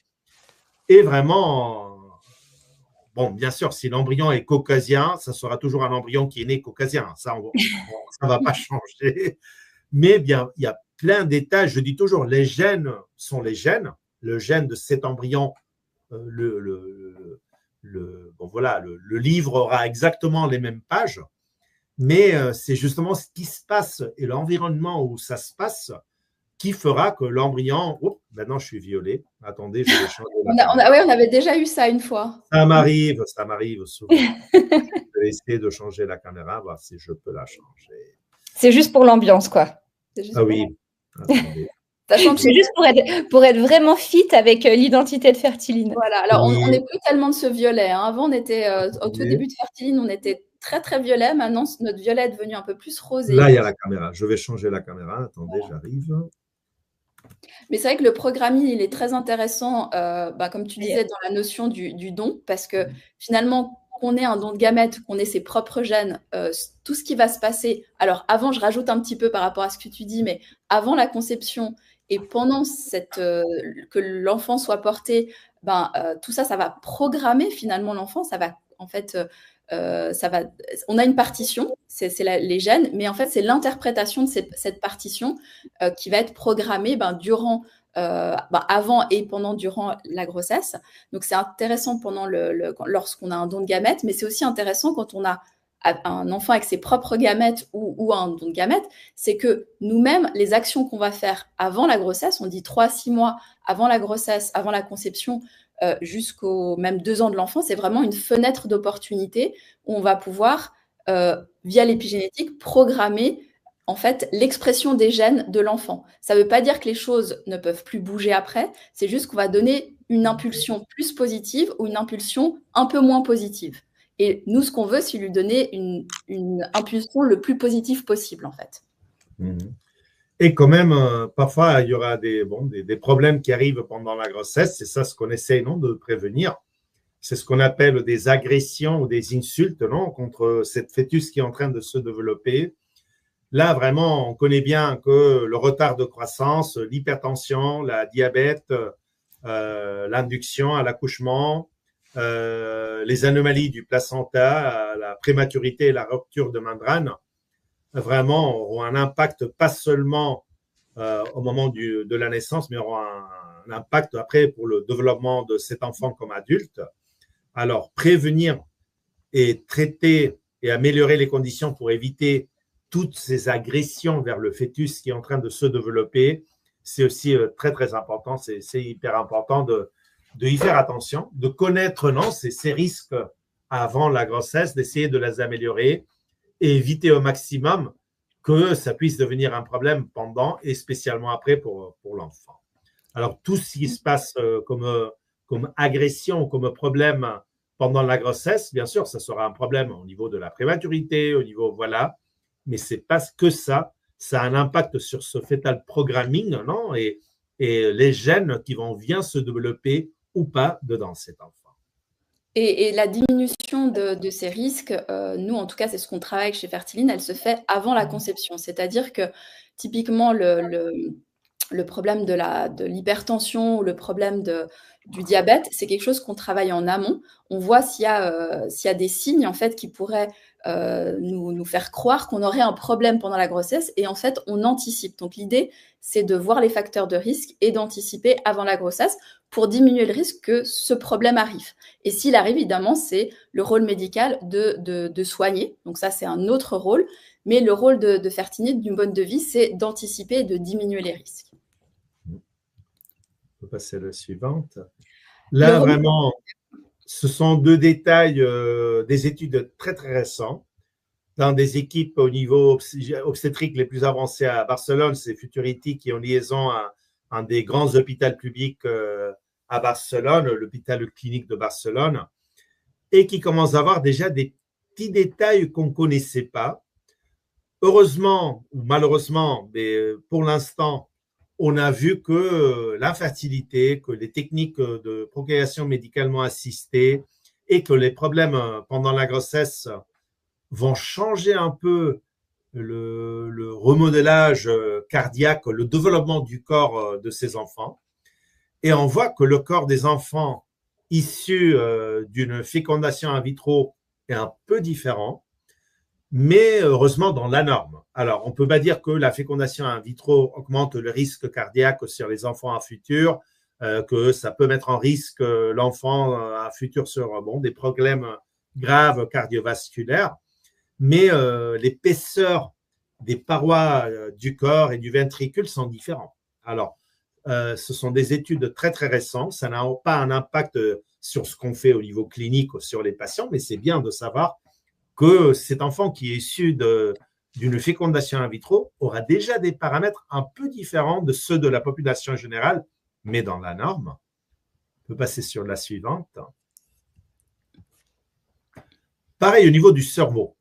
Et vraiment, bien sûr, si l'embryon est caucasien, ça sera toujours un embryon qui est né caucasien. Ça ne va pas changer. Mais bien, il y a plein d'états. Je dis toujours, les gènes sont les gènes. Le gène de cet embryon, le livre aura exactement les mêmes pages. Mais c'est justement ce qui se passe et l'environnement où ça se passe qui fera que l'embryon… Oh, maintenant, je suis violet. Attendez, je vais changer. On avait déjà eu ça une fois. Ça m'arrive souvent. je vais essayer de changer la caméra, voir si je peux la changer. C'est juste pour l'ambiance, quoi. Ah oui, attendez. C'est juste pour être vraiment fit avec l'identité de Fertiline. Voilà, alors on n'est plus tellement de ce violet. Hein. Avant, on était, au tout début de Fertiline, on était très très violet. Maintenant, notre violet est devenu un peu plus rosé. Là, il y a la caméra. Je vais changer la caméra. Attendez, j'arrive. Mais c'est vrai que le programming, il est très intéressant, comme tu disais, dans la notion du don, parce que finalement, qu'on ait un don de gamètes, qu'on ait ses propres gènes, tout ce qui va se passer. Alors avant, je rajoute un petit peu par rapport à ce que tu dis, mais avant la conception et pendant que l'enfant soit porté, tout ça, ça va programmer finalement l'enfant. Ça va en fait, on a une partition, c'est les gènes, mais en fait, c'est l'interprétation de cette partition qui va être programmée durant, avant et durant la grossesse. Donc, c'est intéressant lorsqu'on a un don de gamètes, mais c'est aussi intéressant quand on a un enfant avec ses propres gamètes ou un don de gamètes, c'est que nous-mêmes, les actions qu'on va faire avant la grossesse, on dit 3 à 6 mois avant la grossesse, avant la conception, jusqu'aux même 2 ans de l'enfant, c'est vraiment une fenêtre d'opportunité où on va pouvoir, via l'épigénétique, programmer en fait l'expression des gènes de l'enfant. Ça ne veut pas dire que les choses ne peuvent plus bouger après, c'est juste qu'on va donner une impulsion plus positive ou une impulsion un peu moins positive. Et nous, ce qu'on veut, c'est lui donner une impulsion le plus positive possible, en fait. Et quand même, parfois, il y aura des problèmes qui arrivent pendant la grossesse. C'est ça ce qu'on essaie de prévenir. C'est ce qu'on appelle des agressions ou des insultes contre cette fœtus qui est en train de se développer. Là, vraiment, on connaît bien que le retard de croissance, l'hypertension, la diabète, l'induction à l'accouchement, les anomalies du placenta, la prématurité et la rupture de membrane, vraiment auront un impact pas seulement au moment de la naissance, mais auront un impact après pour le développement de cet enfant comme adulte. Alors, prévenir et traiter et améliorer les conditions pour éviter toutes ces agressions vers le fœtus qui est en train de se développer, c'est aussi très, très important. C'est hyper important de y faire attention, de connaître ces risques avant la grossesse, d'essayer de les améliorer et éviter au maximum que ça puisse devenir un problème pendant et spécialement après pour l'enfant. Alors, tout ce qui se passe comme agression, comme problème pendant la grossesse, bien sûr, ça sera un problème au niveau de la prématurité, au niveau, voilà, mais c'est pas que ça a un impact sur ce fetal programming, et les gènes qui vont bien se développer ou pas dedans cet enfant. Et la diminution de ces risques, nous, en tout cas, c'est ce qu'on travaille chez Fertiline, elle se fait avant la conception. C'est-à-dire que typiquement, le problème de l'hypertension ou le problème du diabète, c'est quelque chose qu'on travaille en amont. On voit s'il y a des signes en fait qui pourraient nous faire croire qu'on aurait un problème pendant la grossesse, et en fait on anticipe. Donc l'idée, c'est de voir les facteurs de risque et d'anticiper avant la grossesse pour diminuer le risque que ce problème arrive. Et s'il arrive, évidemment, c'est le rôle médical de soigner. Donc ça, c'est un autre rôle. Mais le rôle de Fertiline, d'une bonne de vie, c'est d'anticiper et de diminuer les risques. On peut passer à la suivante. Là, vraiment, ce sont 2 détails des études très, très récentes. Dans des équipes au niveau obstétrique les plus avancées à Barcelone, c'est Futurity qui est en liaison à un des grands hôpitaux publics à Barcelone, l'hôpital clinique de Barcelone, et qui commence à avoir déjà des petits détails qu'on ne connaissait pas. Heureusement ou malheureusement, mais pour l'instant, on a vu que l'infertilité, que les techniques de procréation médicalement assistée et que les problèmes pendant la grossesse vont changer un peu le remodelage cardiaque, le développement du corps de ces enfants. Et on voit que le corps des enfants issus d'une fécondation in vitro est un peu différent, mais heureusement dans la norme. Alors, on ne peut pas dire que la fécondation in vitro augmente le risque cardiaque sur les enfants à futur, que ça peut mettre en risque l'enfant à futur sur des problèmes graves cardiovasculaires, mais l'épaisseur des parois du corps et du ventricule sont différents. Alors, ce sont des études très, très récentes. Ça n'a pas un impact sur ce qu'on fait au niveau clinique ou sur les patients, mais c'est bien de savoir que cet enfant qui est issu d'une fécondation in vitro aura déjà des paramètres un peu différents de ceux de la population générale, mais dans la norme. On peut passer sur la suivante. Pareil au niveau du cerveau.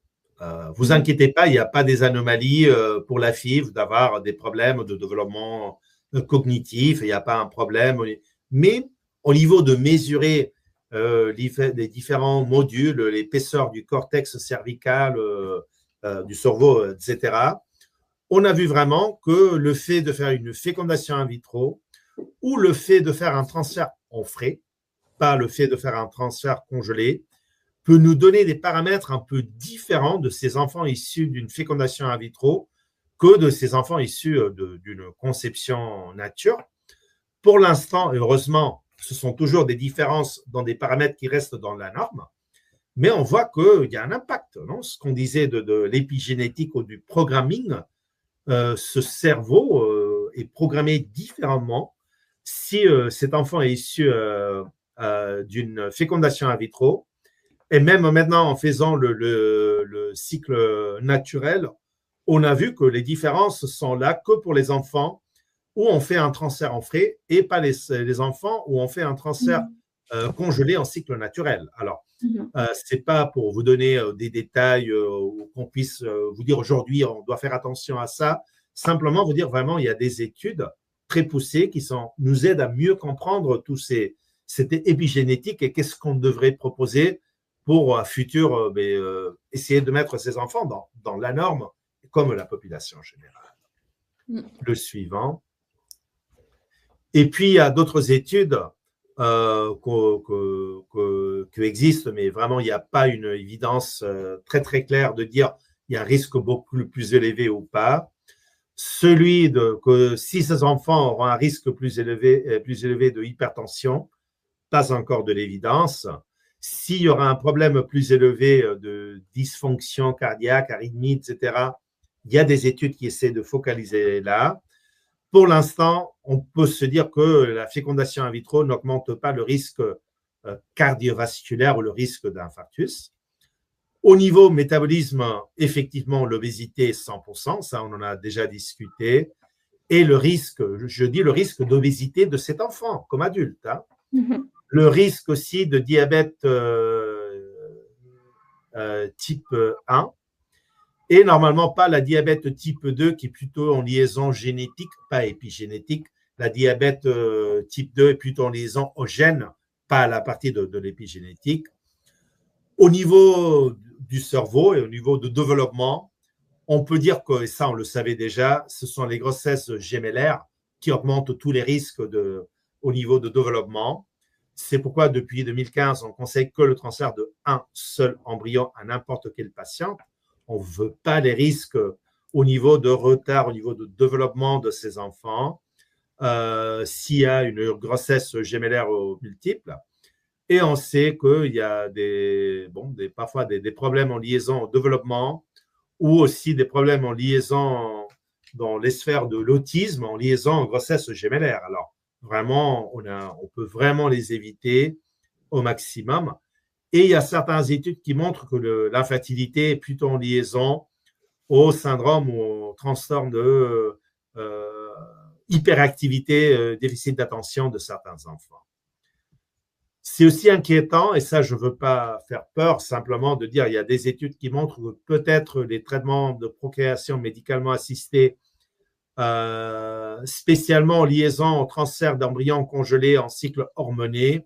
Vous inquiétez pas, il n'y a pas des anomalies pour la FIV d'avoir des problèmes de développement cognitif, il n'y a pas un problème. Mais au niveau de mesurer les différents modules, l'épaisseur du cortex cervical, du cerveau, etc., on a vu vraiment que le fait de faire une fécondation in vitro ou le fait de faire un transfert en frais, pas le fait de faire un transfert congelé, peut nous donner des paramètres un peu différents de ces enfants issus d'une fécondation in vitro que de ces enfants issus d'une conception nature. Pour l'instant, heureusement, ce sont toujours des différences dans des paramètres qui restent dans la norme, mais on voit qu'il y a un impact. Non, ce qu'on disait de l'épigénétique ou du programming, ce cerveau est programmé différemment si cet enfant est issu d'une fécondation in vitro. Et même maintenant, en faisant le cycle naturel, on a vu que les différences sont là que pour les enfants où on fait un transfert en frais et pas les enfants où on fait un transfert congelé en cycle naturel. Alors, ce n'est pas pour vous donner des détails ou qu'on puisse vous dire aujourd'hui on doit faire attention à ça. Simplement vous dire vraiment il y a des études très poussées qui nous aident à mieux comprendre cette épigénétique et qu'est-ce qu'on devrait proposer pour un futur essayer de mettre ces enfants dans la norme comme la population générale. Le suivant. Et puis, il y a d'autres études qui existent, mais vraiment, il n'y a pas une évidence très, très claire de dire il y a un risque beaucoup plus élevé ou pas. Que si ces enfants auront un risque plus élevé de hypertension, pas encore de l'évidence. S'il y aura un problème plus élevé de dysfonction cardiaque, arythmie, etc., il y a des études qui essaient de focaliser là. Pour l'instant, on peut se dire que la fécondation in vitro n'augmente pas le risque cardiovasculaire ou le risque d'infarctus. Au niveau métabolisme, effectivement, l'obésité, 100%, ça on en a déjà discuté. Et le risque, je dis le risque d'obésité de cet enfant comme adulte. Hein. Le risque aussi de diabète type 1 et normalement pas la diabète type 2 qui est plutôt en liaison génétique, pas épigénétique. La diabète type 2 est plutôt en liaison au gène, pas à la partie de l'épigénétique. Au niveau du cerveau et au niveau de développement, on peut dire que, et ça on le savait déjà, ce sont les grossesses gémellaires qui augmentent tous les risques au niveau de développement. C'est pourquoi, depuis 2015, on conseille que le transfert d'un seul embryon à n'importe quelle patiente. On ne veut pas les risques au niveau de retard, au niveau de développement de ces enfants, s'il y a une grossesse gémellaire multiple. Et on sait qu'il y a parfois des problèmes en liaison au développement ou aussi des problèmes en liaison dans les sphères de l'autisme, en liaison en grossesse gémellaire. Alors, vraiment, on peut vraiment les éviter au maximum. Et il y a certaines études qui montrent que l'infertilité est plutôt en liaison au syndrome ou au transtorne de hyperactivité, déficit d'attention de certains enfants. C'est aussi inquiétant, et ça, je ne veux pas faire peur, simplement de dire il y a des études qui montrent que peut-être les traitements de procréation médicalement assistés spécialement en liaison au transfert d'embryons congelés en cycle hormoné,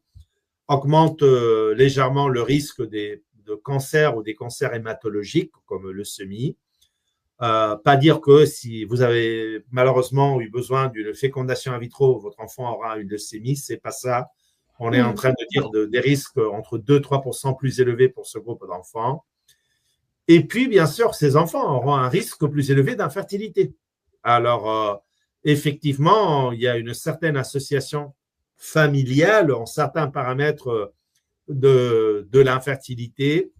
augmente légèrement le risque de cancer ou des cancers hématologiques comme le leucémie. Pas dire que si vous avez malheureusement eu besoin d'une fécondation in vitro, votre enfant aura une leucémie, c'est pas ça. On est en train de dire des risques entre 2-3% plus élevés pour ce groupe d'enfants. Et puis, bien sûr, ces enfants auront un risque plus élevé d'infertilité. Alors, effectivement, il y a une certaine association familiale en certains paramètres de l'infertilité.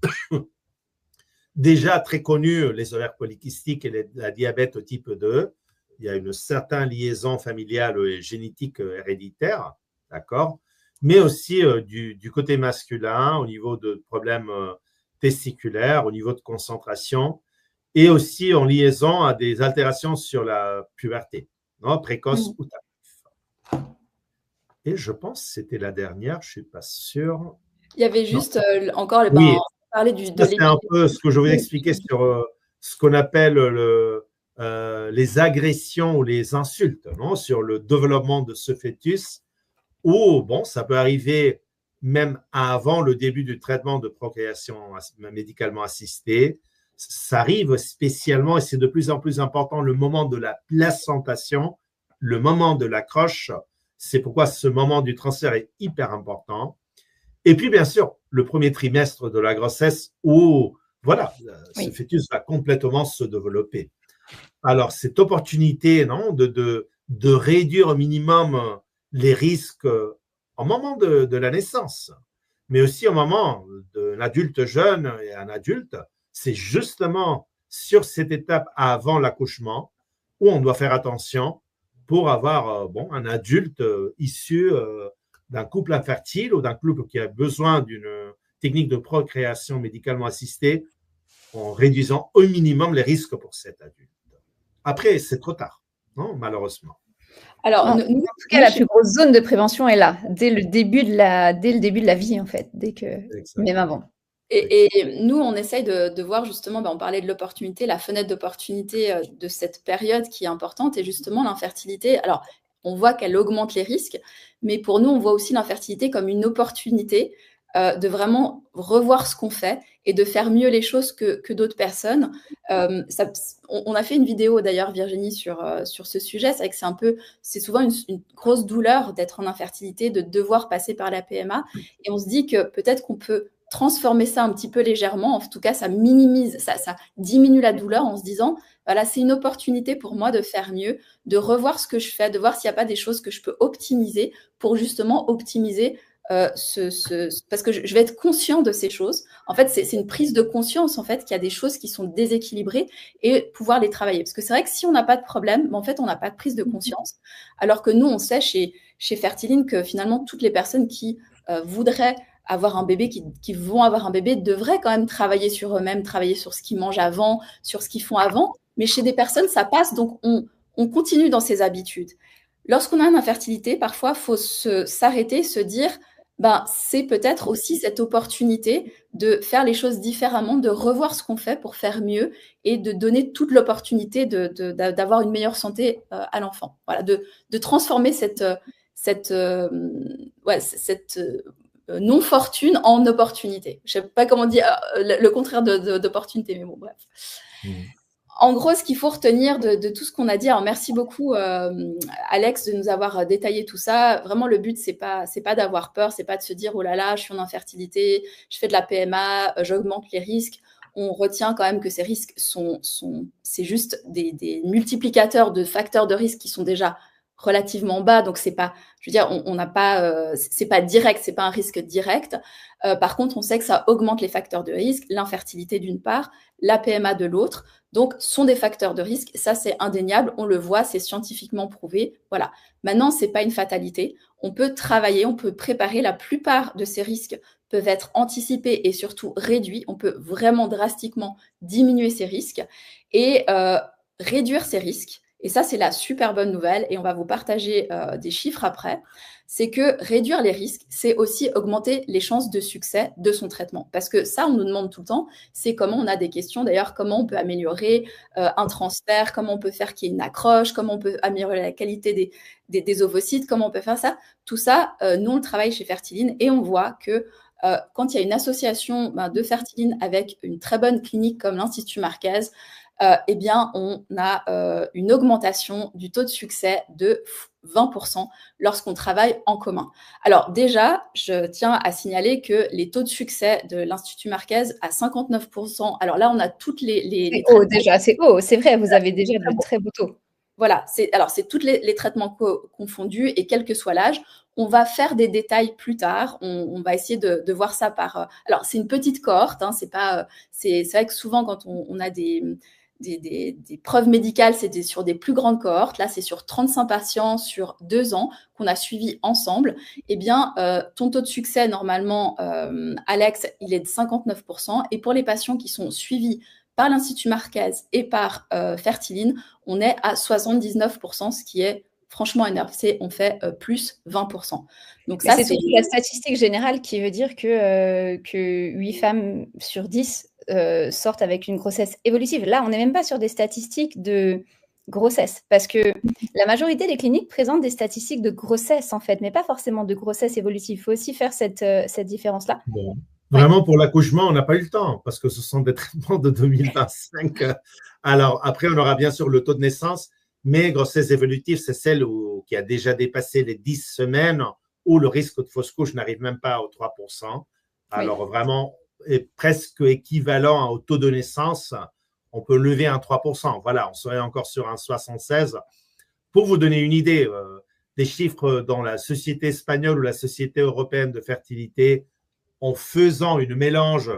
Déjà très connus, les ovaires polykystiques et la diabète type 2. Il y a une certaine liaison familiale et génétique héréditaire, d'accord, mais aussi du côté masculin, au niveau de problèmes testiculaire, au niveau de concentration, et aussi en liaison à des altérations sur la puberté, précoce ou tardive. Et je pense que c'était la dernière, je ne suis pas sûr. Il y avait juste encore oui, parler de c'est un peu ce que je voulais expliquer sur ce qu'on appelle les agressions ou les insultes, sur le développement de ce fœtus, ou bon, ça peut arriver même avant le début du traitement de procréation médicalement assistée. Ça arrive spécialement, et c'est de plus en plus important, le moment de la placentation, le moment de l'accroche. C'est pourquoi ce moment du transfert est hyper important. Et puis, bien sûr, le premier trimestre de la grossesse où, voilà, ce fœtus va complètement se développer. Alors, cette opportunité, de réduire au minimum les risques au moment de la naissance, mais aussi au moment d'un adulte jeune et un adulte, c'est justement sur cette étape avant l'accouchement où on doit faire attention pour avoir un adulte issu d'un couple infertile ou d'un couple qui a besoin d'une technique de procréation médicalement assistée, en réduisant au minimum les risques pour cet adulte. Après, c'est trop tard, malheureusement. Alors, en tout cas, la plus grosse zone de prévention est là, dès le début de la vie, en fait, même avant. Et nous, on essaye de voir justement, on parlait de l'opportunité, la fenêtre d'opportunité de cette période qui est importante, et justement l'infertilité. Alors, on voit qu'elle augmente les risques, mais pour nous, on voit aussi l'infertilité comme une opportunité de vraiment revoir ce qu'on fait et de faire mieux les choses que d'autres personnes. On a fait une vidéo d'ailleurs, Virginie, sur ce sujet. C'est vrai que c'est souvent une grosse douleur d'être en infertilité, de devoir passer par la PMA. Et on se dit que peut-être qu'on peut transformer ça un petit peu légèrement. En tout cas, ça minimise, ça diminue la douleur en se disant, voilà, c'est une opportunité pour moi de faire mieux, de revoir ce que je fais, de voir s'il n'y a pas des choses que je peux optimiser pour justement optimiser parce que je vais être conscient de ces choses. En fait, c'est une prise de conscience, en fait, qu'il y a des choses qui sont déséquilibrées et pouvoir les travailler. Parce que c'est vrai que si on n'a pas de problème, en fait, on n'a pas de prise de conscience. Alors que nous, on sait chez Fertiline que finalement, toutes les personnes qui voudraient avoir un bébé, qui vont avoir un bébé, devraient quand même travailler sur eux-mêmes, travailler sur ce qu'ils mangent avant, sur ce qu'ils font avant. Mais chez des personnes, ça passe, donc on continue dans ces habitudes. Lorsqu'on a une infertilité, parfois, il faut s'arrêter, se dire, c'est peut-être aussi cette opportunité de faire les choses différemment, de revoir ce qu'on fait pour faire mieux et de donner toute l'opportunité d'avoir une meilleure santé à l'enfant. Voilà, de transformer cette non-fortune en opportunité. Je ne sais pas comment dire le contraire d'opportunité, mais bon, bref. En gros, ce qu'il faut retenir de tout ce qu'on a dit, alors merci beaucoup Alex de nous avoir détaillé tout ça. Vraiment, le but, c'est pas d'avoir peur, c'est pas de se dire oh là là, je suis en infertilité, je fais de la PMA, j'augmente les risques. On retient quand même que ces risques c'est juste des multiplicateurs de facteurs de risque qui sont déjà relativement bas, donc c'est pas, je veux dire, on n'a pas, c'est pas direct, c'est pas un risque direct. Par contre, on sait que ça augmente les facteurs de risque, l'infertilité d'une part, la PMA de l'autre, donc sont des facteurs de risque. Ça, c'est indéniable, on le voit, c'est scientifiquement prouvé. Voilà. Maintenant, c'est pas une fatalité. On peut travailler, on peut préparer. La plupart de ces risques peuvent être anticipés et surtout réduits. On peut vraiment drastiquement diminuer ces risques et réduire ces risques. Et ça, c'est la super bonne nouvelle, et on va vous partager des chiffres après. C'est que réduire les risques, c'est aussi augmenter les chances de succès de son traitement. Parce que ça, on nous demande tout le temps, c'est comment on a des questions, d'ailleurs, comment on peut améliorer un transfert, comment on peut faire qu'il y ait une accroche, comment on peut améliorer la qualité des ovocytes, comment on peut faire ça. Tout ça, nous, on le travaille chez Fertiline, et on voit que quand il y a une association de Fertiline avec une très bonne clinique comme l'Institut Marquez, eh bien, on a une augmentation du taux de succès de 20% lorsqu'on travaille en commun. Alors déjà, je tiens à signaler que les taux de succès de l'Institut Marquez à 59%, alors là, on a toutes les haut déjà, c'est haut, c'est vrai, vous avez déjà de très beaux taux. Voilà, c'est tous les traitements confondus et quel que soit l'âge. On va faire des détails plus tard. On va essayer de voir ça par. Alors, c'est une petite cohorte. Hein, c'est vrai que souvent, quand on a des preuves médicales, c'était sur des plus grandes cohortes. Là, c'est sur 35 patients sur 2 ans qu'on a suivi ensemble. Eh bien, ton taux de succès, normalement, Alex, il est de 59%. Et pour les patients qui sont suivis par l'Institut Marquez et par Fertiline, on est à 79%, ce qui est franchement énorme. On fait plus 20%. Donc ça, c'est surtout la statistique générale qui veut dire que 8 femmes sur 10 sortent avec une grossesse évolutive. Là, on n'est même pas sur des statistiques de grossesse, parce que la majorité des cliniques présentent des statistiques de grossesse, en fait, mais pas forcément de grossesse évolutive. Il faut aussi faire cette différence-là. Bon. Vraiment, pour l'accouchement, on n'a pas eu le temps, parce que ce sont des traitements de 2025. Alors, après, on aura bien sûr le taux de naissance, mais grossesse évolutive, c'est celle qui a déjà dépassé les 10 semaines, où le risque de fausse couche n'arrive même pas aux 3%. Alors, vraiment, est presque équivalent au taux de naissance. On peut lever un 3%. Voilà, on serait encore sur un 76. Pour vous donner une idée, des chiffres dans la société espagnole ou la société européenne de fertilité, en faisant une mélange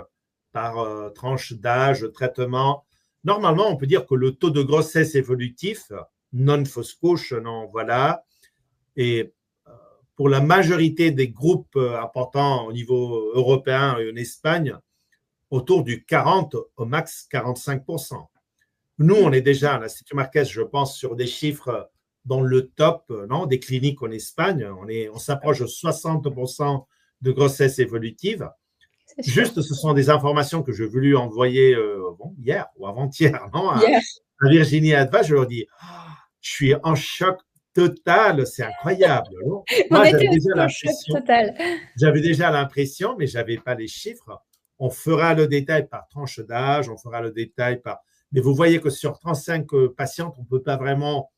par tranche d'âge, traitement, normalement, on peut dire que le taux de grossesse évolutif, non fausse couche, non, voilà, et pour la majorité des groupes importants au niveau européen et en Espagne, autour du 40, au max 45%. Nous, on est déjà à l'Institut Marquez, je pense, sur des chiffres dans le top des cliniques en Espagne. On s'approche de 60% de grossesse évolutive. Juste, ce sont des informations que je voulu envoyer hier ou avant-hier à Virginie et Adva. Je leur dis, je suis en choc total, c'est incroyable. Moi, j'avais déjà l'impression, mais je n'avais pas les chiffres. On fera le détail par tranche d'âge, on fera le détail par… Mais vous voyez que sur 35 patientes, on ne peut pas vraiment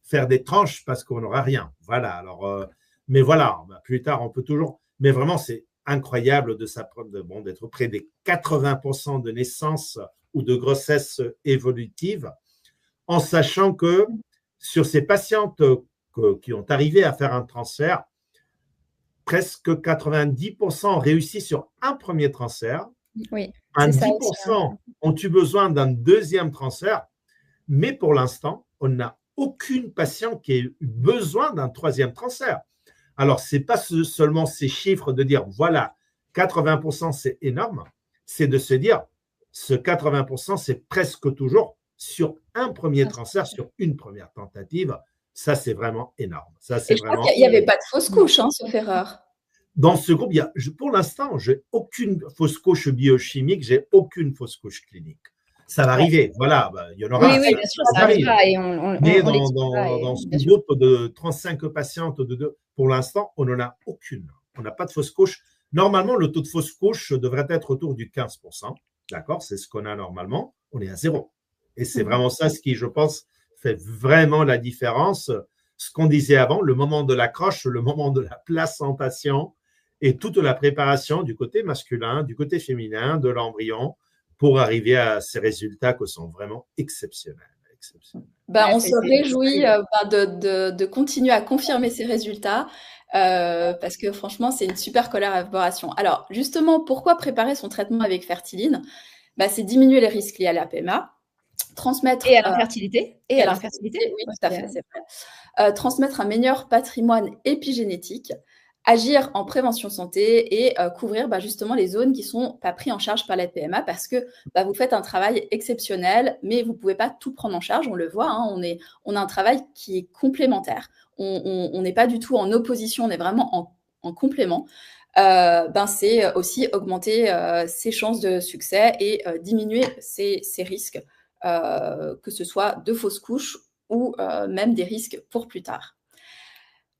faire des tranches parce qu'on n'aura rien. Voilà. Alors, mais voilà, plus tard, on peut toujours… Mais vraiment, c'est incroyable d'être près des 80% de naissances ou de grossesse évolutive, en sachant que sur ces patientes qui ont arrivé à faire un transfert, presque 90% réussissent sur un premier transfert. Oui, un 10% ont eu besoin d'un deuxième transfert, mais pour l'instant, on n'a aucune patiente qui ait eu besoin d'un troisième transfert. Alors, ce n'est pas seulement ces chiffres de dire, voilà, 80% c'est énorme, c'est de se dire, ce 80%, c'est presque toujours sur un premier transfert, sur une première tentative. Ça, c'est vraiment énorme. Ça, c'est vraiment… Il n'y avait pas de fausse couche, sauf erreur. Dans ce groupe, pour l'instant, je n'ai aucune fausse couche biochimique, je n'ai aucune fausse couche clinique. Ça va arriver, voilà, il y en aura. Oui, bien sûr, ça arrivera. Mais dans ce groupe de 35 patientes, pour l'instant, on n'en a aucune. On n'a pas de fausse couche. Normalement, le taux de fausse couche devrait être autour du 15%. D'accord, c'est ce qu'on a normalement. On est à 0. Et c'est vraiment ça ce qui, je pense, fait vraiment la différence. Ce qu'on disait avant, le moment de l'accroche, le moment de la placentation et toute la préparation du côté masculin, du côté féminin, de l'embryon, pour arriver à ces résultats qui sont vraiment exceptionnels. On se réjouit de continuer à confirmer ces résultats parce que franchement, c'est une super collaboration. Alors, justement, pourquoi préparer son traitement avec Fertiline ? C'est diminuer les risques liés à la PMA, transmettre… Et à l'infertilité. Oui, tout à fait, c'est vrai. Transmettre un meilleur patrimoine épigénétique, agir en prévention santé et couvrir justement les zones qui ne sont pas prises en charge par la PMA parce que vous faites un travail exceptionnel, mais vous ne pouvez pas tout prendre en charge, on le voit, on a un travail qui est complémentaire. On n'est pas du tout en opposition, on est vraiment en complément. C'est aussi augmenter ses chances de succès et diminuer ses risques, que ce soit de fausses couches ou même des risques pour plus tard.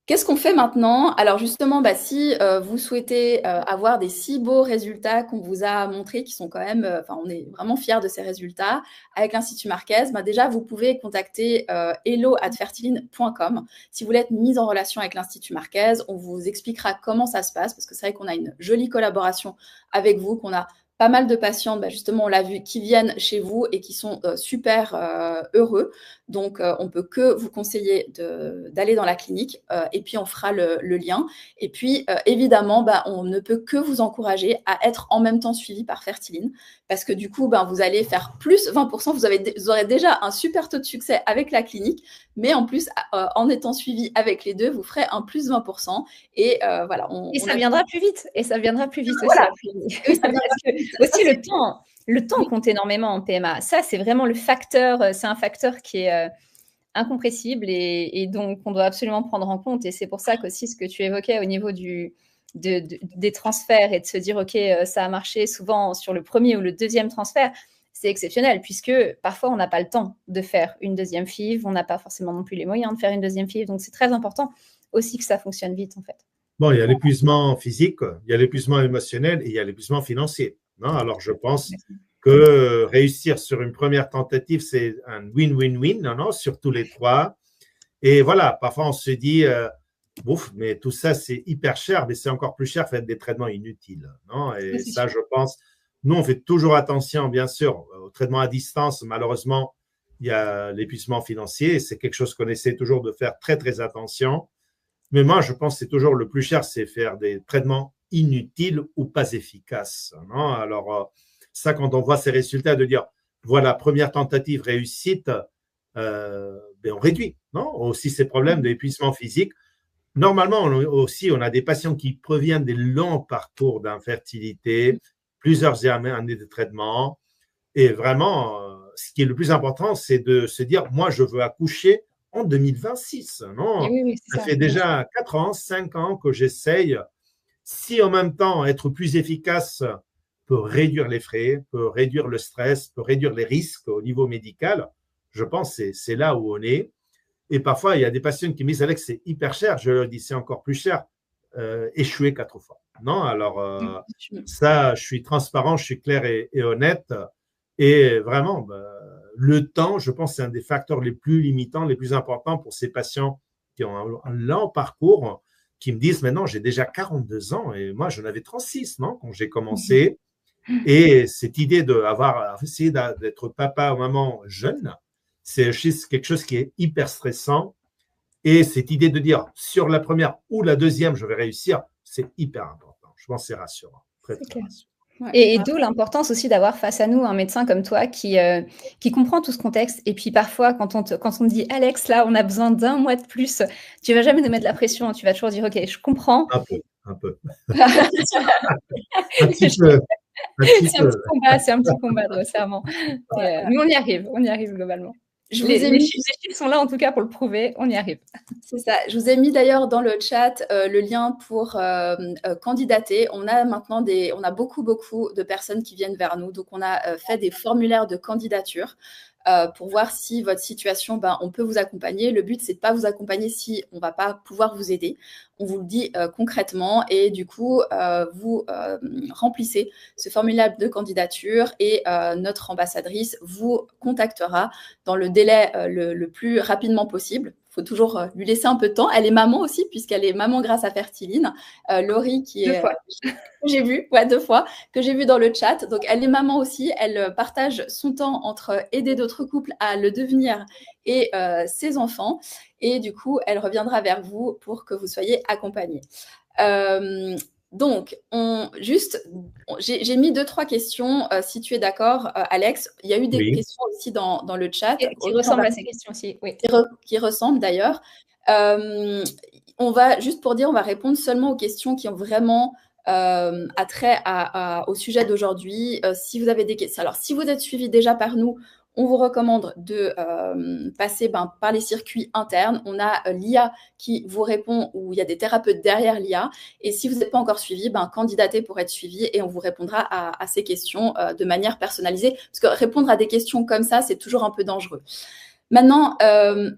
Qu'est-ce qu'on fait maintenant ? Alors justement, si vous souhaitez avoir des si beaux résultats qu'on vous a montrés, qui sont quand même, on est vraiment fiers de ces résultats, avec l'Institut Marquez, déjà vous pouvez contacter hello@fertiline.com. Si vous voulez être mise en relation avec l'Institut Marquez, on vous expliquera comment ça se passe, parce que c'est vrai qu'on a une jolie collaboration avec vous, qu'on a pas mal de patients, justement, on l'a vu, qui viennent chez vous et qui sont super heureux. Donc, on peut que vous conseiller d'aller dans la clinique et puis on fera le lien. Et puis, évidemment, on ne peut que vous encourager à être en même temps suivi par Fertiline parce que du coup, vous allez faire plus 20%. Vous aurez déjà un super taux de succès avec la clinique, mais en plus, en étant suivi avec les deux, vous ferez un plus 20%. Et voilà. Ça viendra plus vite. Et ça viendra plus vite voilà. aussi. Oui, parce que aussi le temps compte énormément en PMA. Ça, c'est vraiment le facteur, c'est un facteur qui est incompressible et donc on doit absolument prendre en compte. Et c'est pour ça qu'aussi ce que tu évoquais au niveau des transferts et de se dire, OK, ça a marché souvent sur le premier ou le deuxième transfert, c'est exceptionnel puisque parfois on n'a pas le temps de faire une deuxième FIV, on n'a pas forcément non plus les moyens de faire une deuxième FIV. Donc c'est très important aussi que ça fonctionne vite en fait. Bon, il y a l'épuisement physique, il y a l'épuisement émotionnel et il y a l'épuisement financier. Non, alors, je pense que réussir sur une première tentative, c'est un win-win-win, non, sur tous les trois. Et voilà, parfois on se dit, ouf, mais tout ça, c'est hyper cher, mais c'est encore plus cher faire des traitements inutiles. Non, et ça, je pense, nous, on fait toujours attention, bien sûr, au traitement à distance. Malheureusement, il y a l'épuisement financier et c'est quelque chose qu'on essaie toujours de faire très, très attention. Mais moi, je pense que c'est toujours le plus cher, c'est faire des traitements inutiles ou pas efficaces. Non, alors, ça, quand on voit ces résultats, de dire, voilà, première tentative réussite, on réduit, non, aussi ces problèmes d'épuisement physique. Normalement, on a des patients qui proviennent des longs parcours d'infertilité, plusieurs années de traitement. Et vraiment, ce qui est le plus important, c'est de se dire, moi, je veux accoucher en 2026. Non, oui, ça fait déjà 4 ans, 5 ans que j'essaye. Si en même temps, être plus efficace peut réduire les frais, peut réduire le stress, peut réduire les risques au niveau médical, je pense que c'est là où on est. Et parfois, il y a des patients qui me disent, Alex, c'est hyper cher. Je leur dis, c'est encore plus cher. Échouer 4 fois. Non, alors, ça, je suis transparent, je suis clair et honnête. Et vraiment, le temps, je pense, c'est un des facteurs les plus limitants, les plus importants pour ces patients qui ont un lent parcours, qui me disent, maintenant, j'ai déjà 42 ans et moi, j'en avais 36, non, quand j'ai commencé. Et cette idée d'essayer d'être papa ou maman jeune, c'est quelque chose qui est hyper stressant. Et cette idée de dire, sur la première ou la deuxième, je vais réussir, c'est hyper important. Je pense que c'est rassurant. Très, très rassurant. Ouais. Et d'où l'importance aussi d'avoir face à nous un médecin comme toi qui comprend tout ce contexte. Et puis parfois, quand on te dit, Alex, là, on a besoin d'1 mois de plus, tu vas jamais nous mettre de la pression. Tu vas toujours dire, OK, je comprends. Un peu. un petit peu. C'est un petit combat de resserrement. Mais on y arrive globalement. Les chiffres sont là en tout cas pour le prouver, on y arrive. C'est ça. Je vous ai mis d'ailleurs dans le chat le lien pour candidater. On a maintenant on a beaucoup de personnes qui viennent vers nous. Donc, on a fait des formulaires de candidature pour voir si votre situation, on peut vous accompagner. Le but, c'est de pas vous accompagner si on va pas pouvoir vous aider. On vous le dit concrètement et du coup, vous remplissez ce formulaire de candidature et notre ambassadrice vous contactera dans le délai le plus rapidement possible. Il faut toujours lui laisser un peu de temps. Elle est maman aussi, puisqu'elle est maman grâce à Fertiline. Laurie, qui est… 2 fois. J'ai vu, 2 fois, que j'ai vu dans le chat. Donc, elle est maman aussi. Elle partage son temps entre aider d'autres couples à le devenir et ses enfants. Et du coup, elle reviendra vers vous pour que vous soyez accompagnés. Donc, j'ai mis 2-3 questions, si tu es d'accord, Alex. Il y a eu des questions aussi dans le chat. Qui ressemblent à ces questions aussi, oui. Qui ressemblent d'ailleurs. On va, juste pour dire, on va répondre seulement aux questions qui ont vraiment attrait au sujet d'aujourd'hui. Si vous avez des questions, alors si vous êtes suivi déjà par nous, on vous recommande de passer par les circuits internes. On a l'IA qui vous répond, ou il y a des thérapeutes derrière l'IA. Et si vous n'êtes pas encore suivi, candidatez pour être suivi et on vous répondra à ces questions de manière personnalisée. Parce que répondre à des questions comme ça, c'est toujours un peu dangereux. Maintenant,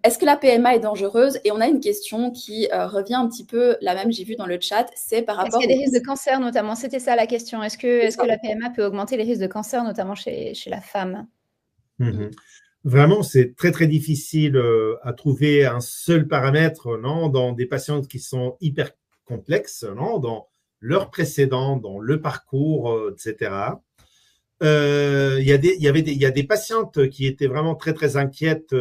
est-ce que la PMA est dangereuse? Et on a une question qui revient un petit peu, la même j'ai vu dans le chat, c'est par rapport… Est-ce qu'il y a des risques de cancer notamment? C'était ça la question. Est-ce que la PMA peut augmenter les risques de cancer, notamment chez la femme? Vraiment, c'est très, très difficile à trouver un seul paramètre dans des patients qui sont hyper complexes, dans leur précédent, dans le parcours, etc. Il y a des patientes qui étaient vraiment très, très inquiètes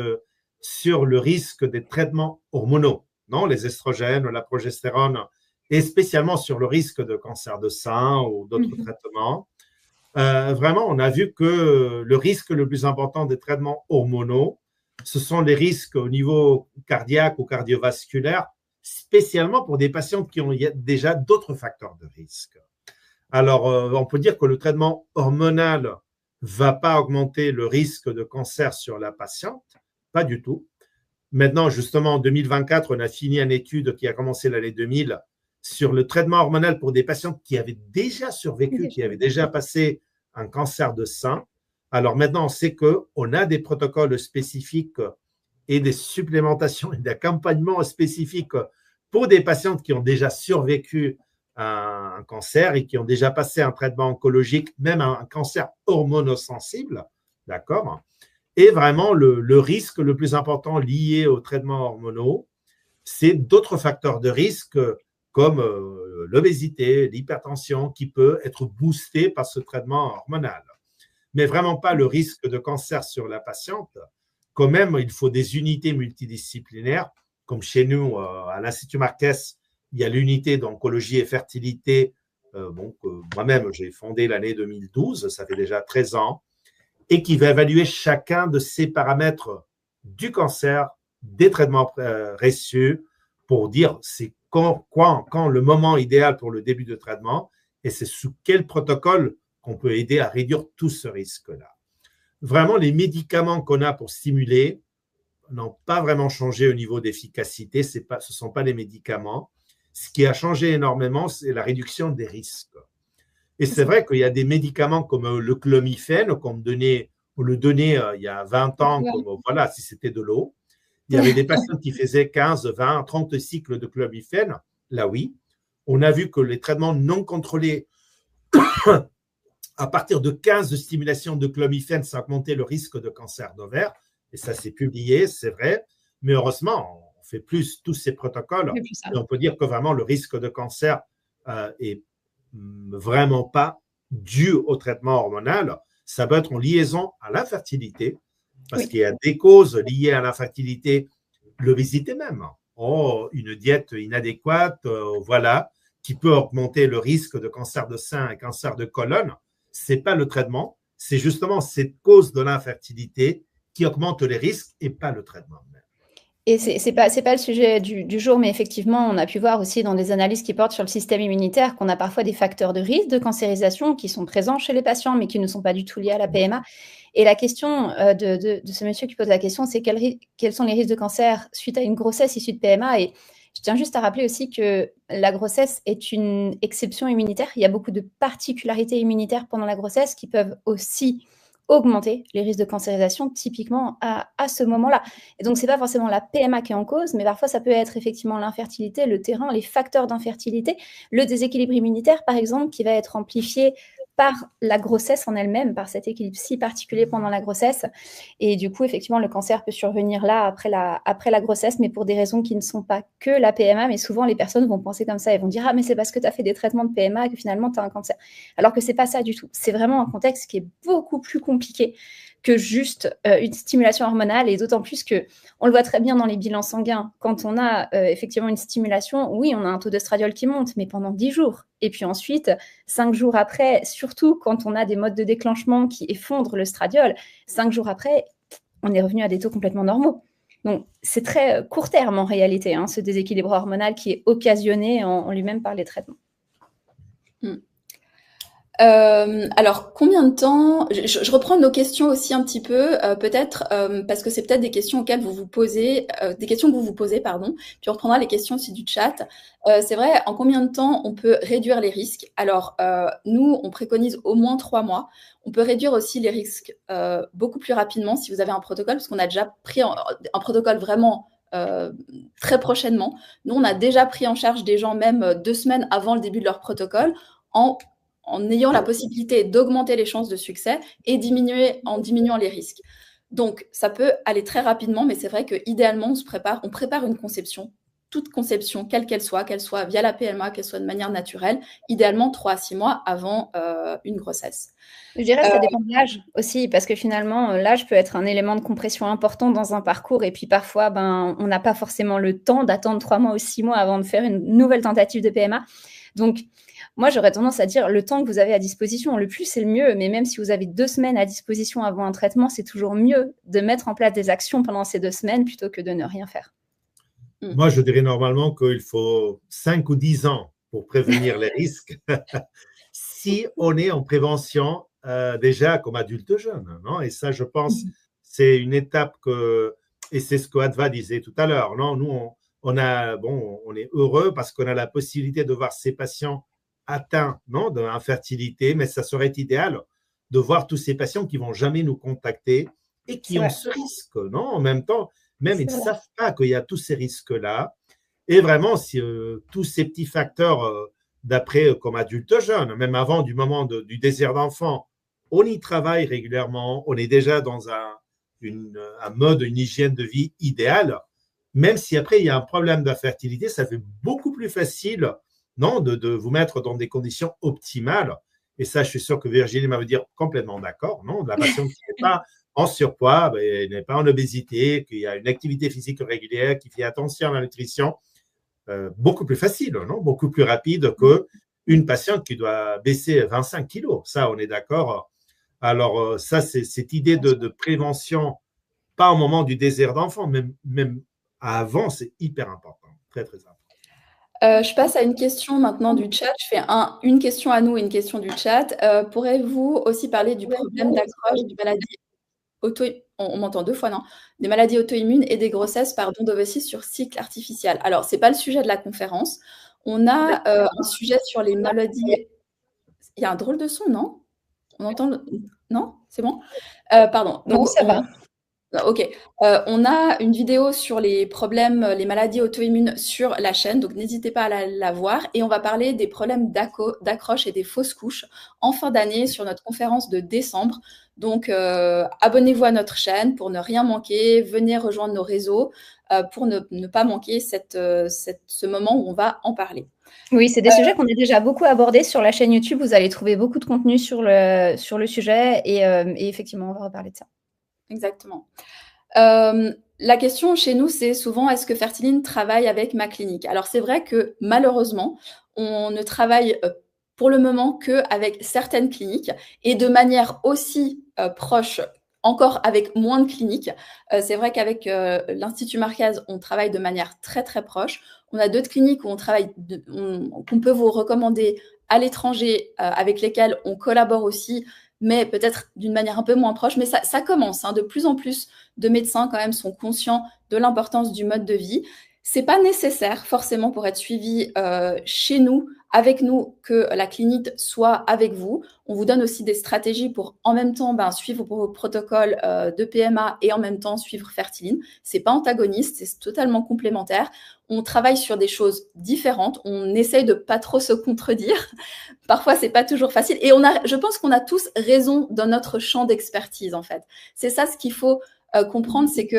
sur le risque des traitements hormonaux, non, les estrogènes, la progestérone, et spécialement sur le risque de cancer de sein ou d'autres traitements. Vraiment, on a vu que le risque le plus important des traitements hormonaux, ce sont les risques au niveau cardiaque ou cardiovasculaire, spécialement pour des patients qui ont déjà d'autres facteurs de risque. Alors, on peut dire que le traitement hormonal ne va pas augmenter le risque de cancer sur la patiente, pas du tout. Maintenant, justement, en 2024, on a fini une étude qui a commencé l'année 2000 sur le traitement hormonal pour des patients qui avaient déjà survécu, qui avaient déjà passé un cancer de sein. Alors maintenant, on sait qu'on a des protocoles spécifiques et des supplémentations et d'accompagnement spécifiques pour des patientes qui ont déjà survécu à un cancer et qui ont déjà passé un traitement oncologique, même un cancer hormonosensible, d'accord? Et vraiment, le risque le plus important lié aux traitements hormonaux, c'est d'autres facteurs de risque comme l'obésité, l'hypertension, qui peut être boosté par ce traitement hormonal. Mais vraiment pas le risque de cancer sur la patiente. Quand même, il faut des unités multidisciplinaires, comme chez nous, à l'Institut Marquès, il y a l'unité d'oncologie et fertilité, moi-même, j'ai fondé l'année 2012, ça fait déjà 13 ans, et qui va évaluer chacun de ces paramètres du cancer, des traitements reçus, pour dire c'est quand le moment idéal pour le début de traitement et c'est sous quel protocole qu'on peut aider à réduire tout ce risque-là. Vraiment, les médicaments qu'on a pour stimuler n'ont pas vraiment changé au niveau d'efficacité, ce ne sont pas les médicaments. Ce qui a changé énormément, c'est la réduction des risques. Et c'est vrai qu'il y a des médicaments comme le clomifène qu'on le donnait il y a 20 ans, comme voilà, si c'était de l'eau. Il y avait des patients qui faisaient 15, 20, 30 cycles de clomifène. Là, oui. On a vu que les traitements non contrôlés, à partir de 15 stimulations de clomifène, ça augmentait le risque de cancer d'ovaire. Et ça, c'est publié, c'est vrai. Mais heureusement, on fait plus tous ces protocoles. Et on peut dire que vraiment, le risque de cancer est vraiment pas dû au traitement hormonal. Ça peut être en liaison à l'infertilité, parce qu'il y a des causes liées à l'infertilité, l'obésité même. Une diète inadéquate, voilà, qui peut augmenter le risque de cancer de sein et cancer de colonne. Ce n'est pas le traitement, c'est justement cette cause de l'infertilité qui augmente les risques et pas le traitement. Et c'est pas le sujet du jour, mais effectivement, on a pu voir aussi dans des analyses qui portent sur le système immunitaire qu'on a parfois des facteurs de risque de cancérisation qui sont présents chez les patients, mais qui ne sont pas du tout liés à la PMA. Et la question de ce monsieur qui pose la question, c'est quels sont les risques de cancer suite à une grossesse issue de PMA. Et je tiens juste à rappeler aussi que la grossesse est une exception immunitaire. Il y a beaucoup de particularités immunitaires pendant la grossesse qui peuvent aussi augmenter les risques de cancérisation typiquement à ce moment-là. Et donc, ce n'est pas forcément la PMA qui est en cause, mais parfois, ça peut être effectivement l'infertilité, le terrain, les facteurs d'infertilité, le déséquilibre immunitaire, par exemple, qui va être amplifié par la grossesse en elle-même, par cet équilibre si particulier pendant la grossesse. Et du coup, effectivement, le cancer peut survenir là, après la grossesse, mais pour des raisons qui ne sont pas que la PMA, mais souvent, les personnes vont penser comme ça, elles vont dire « Ah, mais c'est parce que tu as fait des traitements de PMA que finalement, tu as un cancer. » Alors que ce n'est pas ça du tout. C'est vraiment un contexte qui est beaucoup plus compliqué que juste une stimulation hormonale, et d'autant plus qu'on le voit très bien dans les bilans sanguins. Quand on a effectivement une stimulation, oui, on a un taux d'œstradiol qui monte, mais pendant 10 jours. Et puis ensuite, 5 jours après, surtout quand on a des modes de déclenchement qui effondrent l'œstradiol, 5 jours après, on est revenu à des taux complètement normaux. Donc, c'est très court terme en réalité, hein, ce déséquilibre hormonal qui est occasionné en lui-même par les traitements. Alors, combien de temps je reprends nos questions aussi un petit peu, peut-être, parce que c'est peut-être des questions auxquelles vous vous posez, des questions que vous vous posez, pardon, puis on reprendra les questions aussi du chat. C'est vrai, en combien de temps on peut réduire les risques? Alors, nous, on préconise au moins 3 mois. On peut réduire aussi les risques beaucoup plus rapidement si vous avez un protocole, parce qu'on a déjà pris un protocole vraiment très prochainement. Nous, on a déjà pris en charge des gens même 2 semaines avant le début de leur protocole, en ayant la possibilité d'augmenter les chances de succès et en diminuant les risques. Donc, ça peut aller très rapidement, mais c'est vrai qu'idéalement, on prépare une conception toute conception, quelle qu'elle soit via la PMA, qu'elle soit de manière naturelle, idéalement 3 à 6 mois avant une grossesse. Je dirais que ça dépend de l'âge aussi, parce que finalement, l'âge peut être un élément de compression important dans un parcours. Et puis parfois, on n'a pas forcément le temps d'attendre 3 mois ou 6 mois avant de faire une nouvelle tentative de PMA. Donc, moi, j'aurais tendance à dire le temps que vous avez à disposition, le plus, c'est le mieux. Mais même si vous avez 2 semaines à disposition avant un traitement, c'est toujours mieux de mettre en place des actions pendant ces 2 semaines plutôt que de ne rien faire. Moi, je dirais normalement qu'il faut 5 ou 10 ans pour prévenir les risques si on est en prévention déjà comme adulte jeune. Non, et ça, je pense, c'est une étape et c'est ce que Adva disait tout à l'heure. Non, nous, on est heureux parce qu'on a la possibilité de voir ces patients atteints d'infertilité, mais ça serait idéal de voir tous ces patients qui vont jamais nous contacter et qui ont ce risque. Non, en même temps, même ils ne savent pas qu'il y a tous ces risques-là. Et vraiment, si tous ces petits facteurs d'après comme adulte jeune, même avant du moment du désir d'enfant, on y travaille régulièrement, on est déjà dans un mode, une hygiène de vie idéale. Même si après il y a un problème d'infertilité, ça fait beaucoup plus facile de vous mettre dans des conditions optimales. Et ça, je suis sûr que Virginie va me dire complètement d'accord. Non, la patiente qui n'est pas en surpoids, n'est pas en obésité, qu'il y a une activité physique régulière, qui fait attention à la nutrition, beaucoup plus facile, beaucoup plus rapide qu'une patiente qui doit baisser 25 kilos. Ça, on est d'accord. Alors, ça, c'est cette idée de prévention, pas au moment du désir d'enfant, mais même avant, c'est hyper important, très, très important. Je passe à une question maintenant du chat. Je fais une question à nous et une question du chat. Pourrez-vous aussi parler du problème d'accroche, des maladies on m'entend 2 fois, non? Des maladies auto-immunes et des grossesses par don d'ovocytes sur cycle artificiel. Alors, ce n'est pas le sujet de la conférence. On a un sujet sur les maladies. Il y a un drôle de son, non? On entend Non? C'est bon? Pardon. Donc, non, ça va. Ok. On a une vidéo sur les problèmes, les maladies auto-immunes sur la chaîne, donc n'hésitez pas à la voir. Et on va parler des problèmes d'accroche et des fausses couches en fin d'année sur notre conférence de décembre. Donc, abonnez-vous à notre chaîne pour ne rien manquer. Venez rejoindre nos réseaux pour ne pas manquer ce moment où on va en parler. Oui, c'est des sujets qu'on a déjà beaucoup abordés sur la chaîne YouTube. Vous allez trouver beaucoup de contenu sur le sujet et effectivement, on va reparler de ça. Exactement. La question chez nous, c'est souvent est-ce que Fertiline travaille avec ma clinique? Alors, c'est vrai que malheureusement, on ne travaille pour le moment qu'avec certaines cliniques et de manière aussi proche, encore avec moins de cliniques. C'est vrai qu'avec l'Institut Marquez, on travaille de manière très, très proche. On a d'autres cliniques où on travaille, qu'on peut vous recommander à l'étranger, avec lesquelles on collabore aussi, mais peut-être d'une manière un peu moins proche. Mais ça commence. De plus en plus de médecins, quand même, sont conscients de l'importance du mode de vie. C'est pas nécessaire, forcément, pour être suivi chez nous, avec nous, que la clinique soit avec vous. On vous donne aussi des stratégies pour, en même temps, suivre vos protocoles de PMA et en même temps suivre Fertiline. C'est pas antagoniste, c'est totalement complémentaire. On travaille sur des choses différentes. On essaye de pas trop se contredire. Parfois, c'est pas toujours facile. Et je pense qu'on a tous raison dans notre champ d'expertise, en fait. C'est ça ce qu'il faut comprendre, c'est que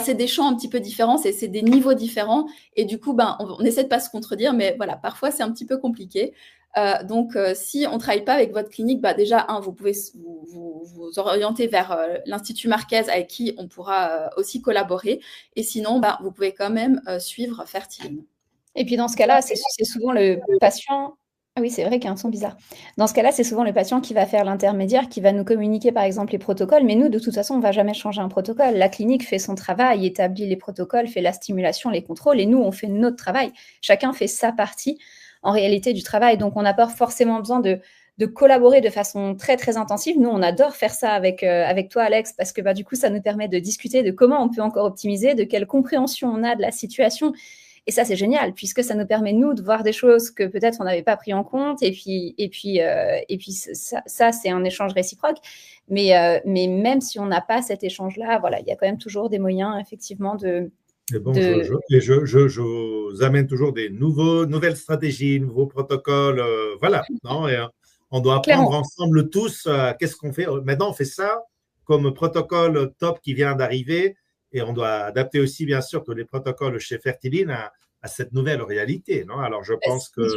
c'est des champs un petit peu différents, c'est des niveaux différents. Et du coup, on essaie de pas se contredire, mais voilà, parfois, c'est un petit peu compliqué. Donc, si on ne travaille pas avec votre clinique, déjà, vous pouvez vous orienter vers l'Institut Marquez avec qui on pourra aussi collaborer. Et sinon, vous pouvez quand même suivre Fertiline. Et puis, dans ce cas-là, c'est souvent le patient. Ah oui, c'est vrai qu'il y a un son bizarre. Dans ce cas-là, c'est souvent le patient qui va faire l'intermédiaire, qui va nous communiquer, par exemple, les protocoles. Mais nous, de toute façon, on ne va jamais changer un protocole. La clinique fait son travail, établit les protocoles, fait la stimulation, les contrôles. Et nous, on fait notre travail. Chacun fait sa partie, en réalité, du travail. Donc, on n'a pas forcément besoin de collaborer de façon très, très intensive. Nous, on adore faire ça avec toi, Alex, parce que du coup, ça nous permet de discuter de comment on peut encore optimiser, de quelle compréhension on a de la situation. Et ça, c'est génial, puisque ça nous permet, nous, de voir des choses que peut-être on n'avait pas pris en compte. Et puis ça, c'est un échange réciproque. Mais même si on n'a pas cet échange-là, voilà, il y a quand même toujours des moyens, effectivement, de... Bon, je vous amène toujours des nouvelles stratégies, nouveaux protocoles. Voilà. Non, et, on doit apprendre ensemble tous qu'est-ce qu'on fait. Maintenant, on fait ça comme protocole top qui vient d'arriver. Et on doit adapter aussi, bien sûr, que les protocoles chez Fertiline à cette nouvelle réalité, non? Alors, je pense que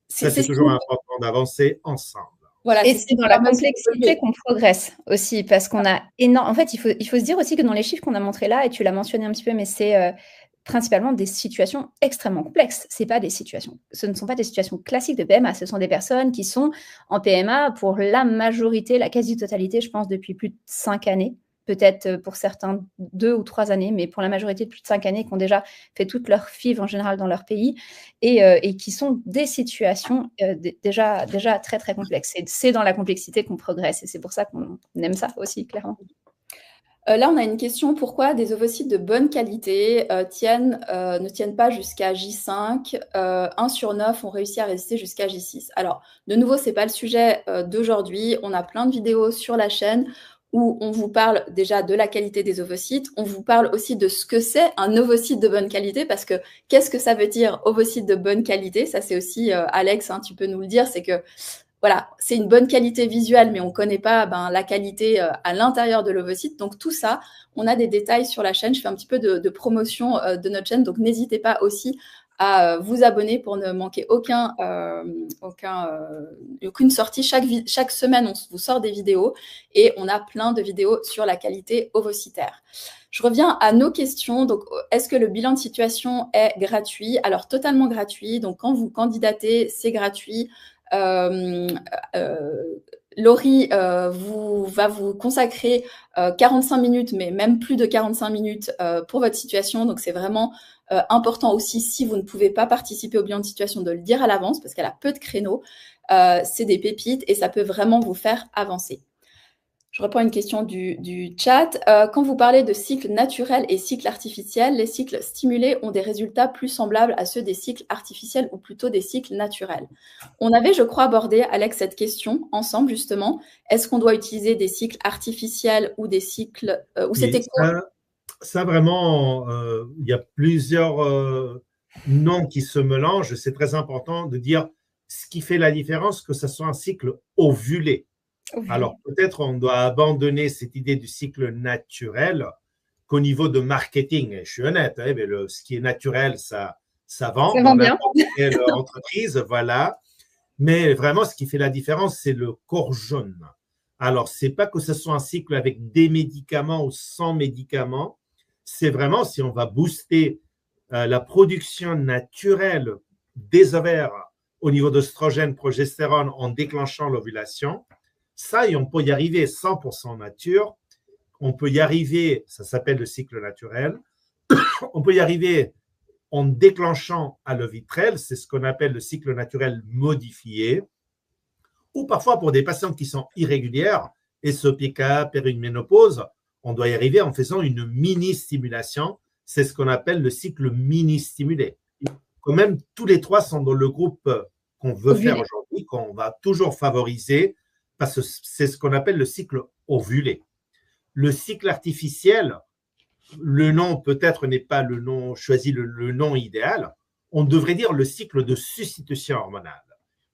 c'est c'est toujours important d'avancer ensemble. Voilà, et c'est dans la complexité qu'on progresse aussi, parce qu'on a énormément… En fait, il faut se dire aussi que dans les chiffres qu'on a montrés là, et tu l'as mentionné un petit peu, mais c'est principalement des situations extrêmement complexes. Ce ne sont pas des situations classiques de PMA, ce sont des personnes qui sont en PMA pour la majorité, la quasi-totalité, je pense, depuis plus de 5 années. Peut-être pour certains 2 ou 3 années, mais pour la majorité de plus de 5 années, qui ont déjà fait toute leur FIV en général dans leur pays et qui sont des situations déjà très, très complexes. Et c'est dans la complexité qu'on progresse et c'est pour ça qu'on aime ça aussi, clairement. Là, on a une question. Pourquoi des ovocytes de bonne qualité ne tiennent pas jusqu'à J5 1 sur 9 ont réussi à résister jusqu'à J6. Alors, de nouveau, ce n'est pas le sujet d'aujourd'hui. On a plein de vidéos sur la chaîne où on vous parle déjà de la qualité des ovocytes. On vous parle aussi de ce que c'est un ovocyte de bonne qualité, parce que qu'est-ce que ça veut dire ovocyte de bonne qualité? Ça, c'est aussi, Alex, tu peux nous le dire, c'est que voilà, c'est une bonne qualité visuelle, mais on ne connaît pas la qualité à l'intérieur de l'ovocyte. Donc tout ça, on a des détails sur la chaîne. Je fais un petit peu de promotion de notre chaîne, donc n'hésitez pas aussi à vous abonner pour ne manquer aucune sortie. Chaque semaine, on vous sort des vidéos et on a plein de vidéos sur la qualité ovocytaire. Je reviens à nos questions. Donc, est-ce que le bilan de situation est gratuit? Alors, totalement gratuit. Donc, quand vous candidatez, c'est gratuit. Laurie va vous consacrer 45 minutes, mais même plus de 45 minutes pour votre situation. Donc, c'est vraiment important aussi, si vous ne pouvez pas participer au bilan de situation, de le dire à l'avance, parce qu'elle a peu de créneaux. C'est des pépites et ça peut vraiment vous faire avancer. Je reprends une question du chat. Quand vous parlez de cycle naturel et cycle artificiel, les cycles stimulés ont des résultats plus semblables à ceux des cycles artificiels ou plutôt des cycles naturels? On avait, je crois, abordé, Alex, cette question ensemble, justement. Est-ce qu'on doit utiliser des cycles artificiels ou des cycles… Oui, ça vraiment, il y a plusieurs noms qui se mélangent. C'est très important de dire ce qui fait la différence, que ce soit un cycle ovulé. Alors, peut-être on doit abandonner cette idée du cycle naturel qu'au niveau de marketing. Et je suis honnête, mais ce qui est naturel, ça vend dans n'importe quelle entreprise, voilà. Mais vraiment, ce qui fait la différence, c'est le corps jaune. Alors, c'est pas que ce soit un cycle avec des médicaments ou sans médicaments. C'est vraiment si on va booster la production naturelle des ovaires au niveau d'oestrogène, progestérone en déclenchant l'ovulation. Ça, et on peut y arriver 100% nature. On peut y arriver, ça s'appelle le cycle naturel. On peut y arriver en déclenchant à l'ovitrelle, c'est ce qu'on appelle le cycle naturel modifié. Ou parfois pour des patientes qui sont irrégulières, SOPK, périménopause, on doit y arriver en faisant une mini-stimulation. C'est ce qu'on appelle le cycle mini-stimulé. Quand même, tous les trois sont dans le groupe qu'on veut faire aujourd'hui, qu'on va toujours favoriser, parce que c'est ce qu'on appelle le cycle ovulé. Le cycle artificiel, le nom peut-être n'est pas le nom choisi, le nom idéal. On devrait dire le cycle de substitution hormonale.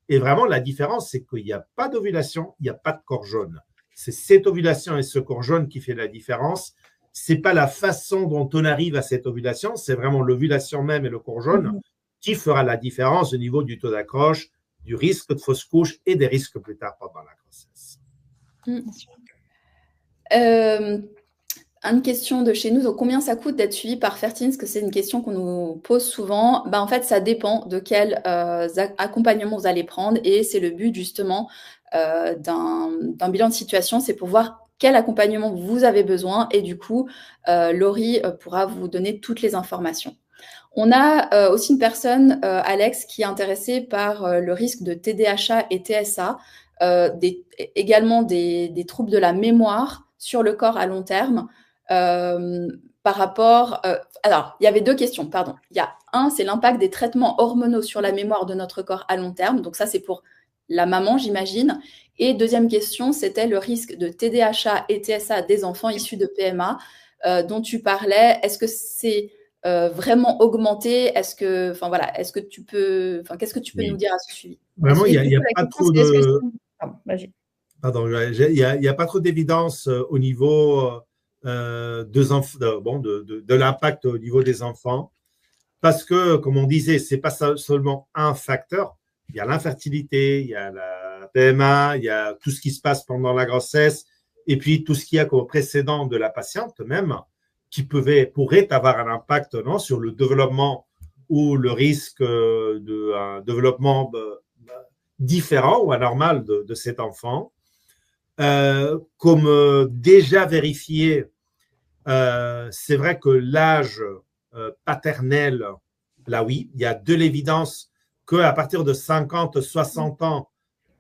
Et vraiment, la différence, c'est qu'il n'y a pas d'ovulation, il n'y a pas de corps jaune. C'est cette ovulation et ce corps jaune qui fait la différence. Ce n'est pas la façon dont on arrive à cette ovulation, c'est vraiment l'ovulation même et le corps jaune qui fera la différence au niveau du taux d'accroche, du risque de fausse couche et des risques plus tard pendant la grossesse. Une question de chez nous, donc combien ça coûte d'être suivi par Fertine? Parce que c'est une question qu'on nous pose souvent. En fait, ça dépend de quel accompagnement vous allez prendre, et c'est le but justement d'un bilan de situation, c'est pour voir quel accompagnement vous avez besoin, et du coup, Laurie pourra vous donner toutes les informations. On a aussi une personne, Alex, qui est intéressée par le risque de TDAH et TSA, également des troubles de la mémoire sur le corps à long terme. Par rapport… alors, il y avait deux questions, pardon. Il y a un, c'est l'impact des traitements hormonaux sur la mémoire de notre corps à long terme. Donc ça, c'est pour la maman, j'imagine. Et deuxième question, c'était le risque de TDAH et TSA des enfants issus de PMA dont tu parlais. Est-ce que c'est vraiment augmenté? Est-ce que, est-ce que tu peux… qu'est-ce que tu peux nous dire à ce suivi? Vraiment, il n'y a pas trop de… Pardon, il n'y a pas trop d'évidence au niveau de l'impact au niveau des enfants. parce que, comme on disait, c'est pas seulement un facteur. Il y a l'infertilité, il y a la PMA, il y a tout ce qui se passe pendant la grossesse, et puis tout ce qu'il y a comme précédent de la patiente même, qui pourrait avoir un impact non, sur le développement ou le risque d'un développement différent ou anormal de cet enfant. Comme déjà vérifié, c'est vrai que l'âge paternel, là oui, il y a de l'évidence qu'à partir de 50, 60 ans,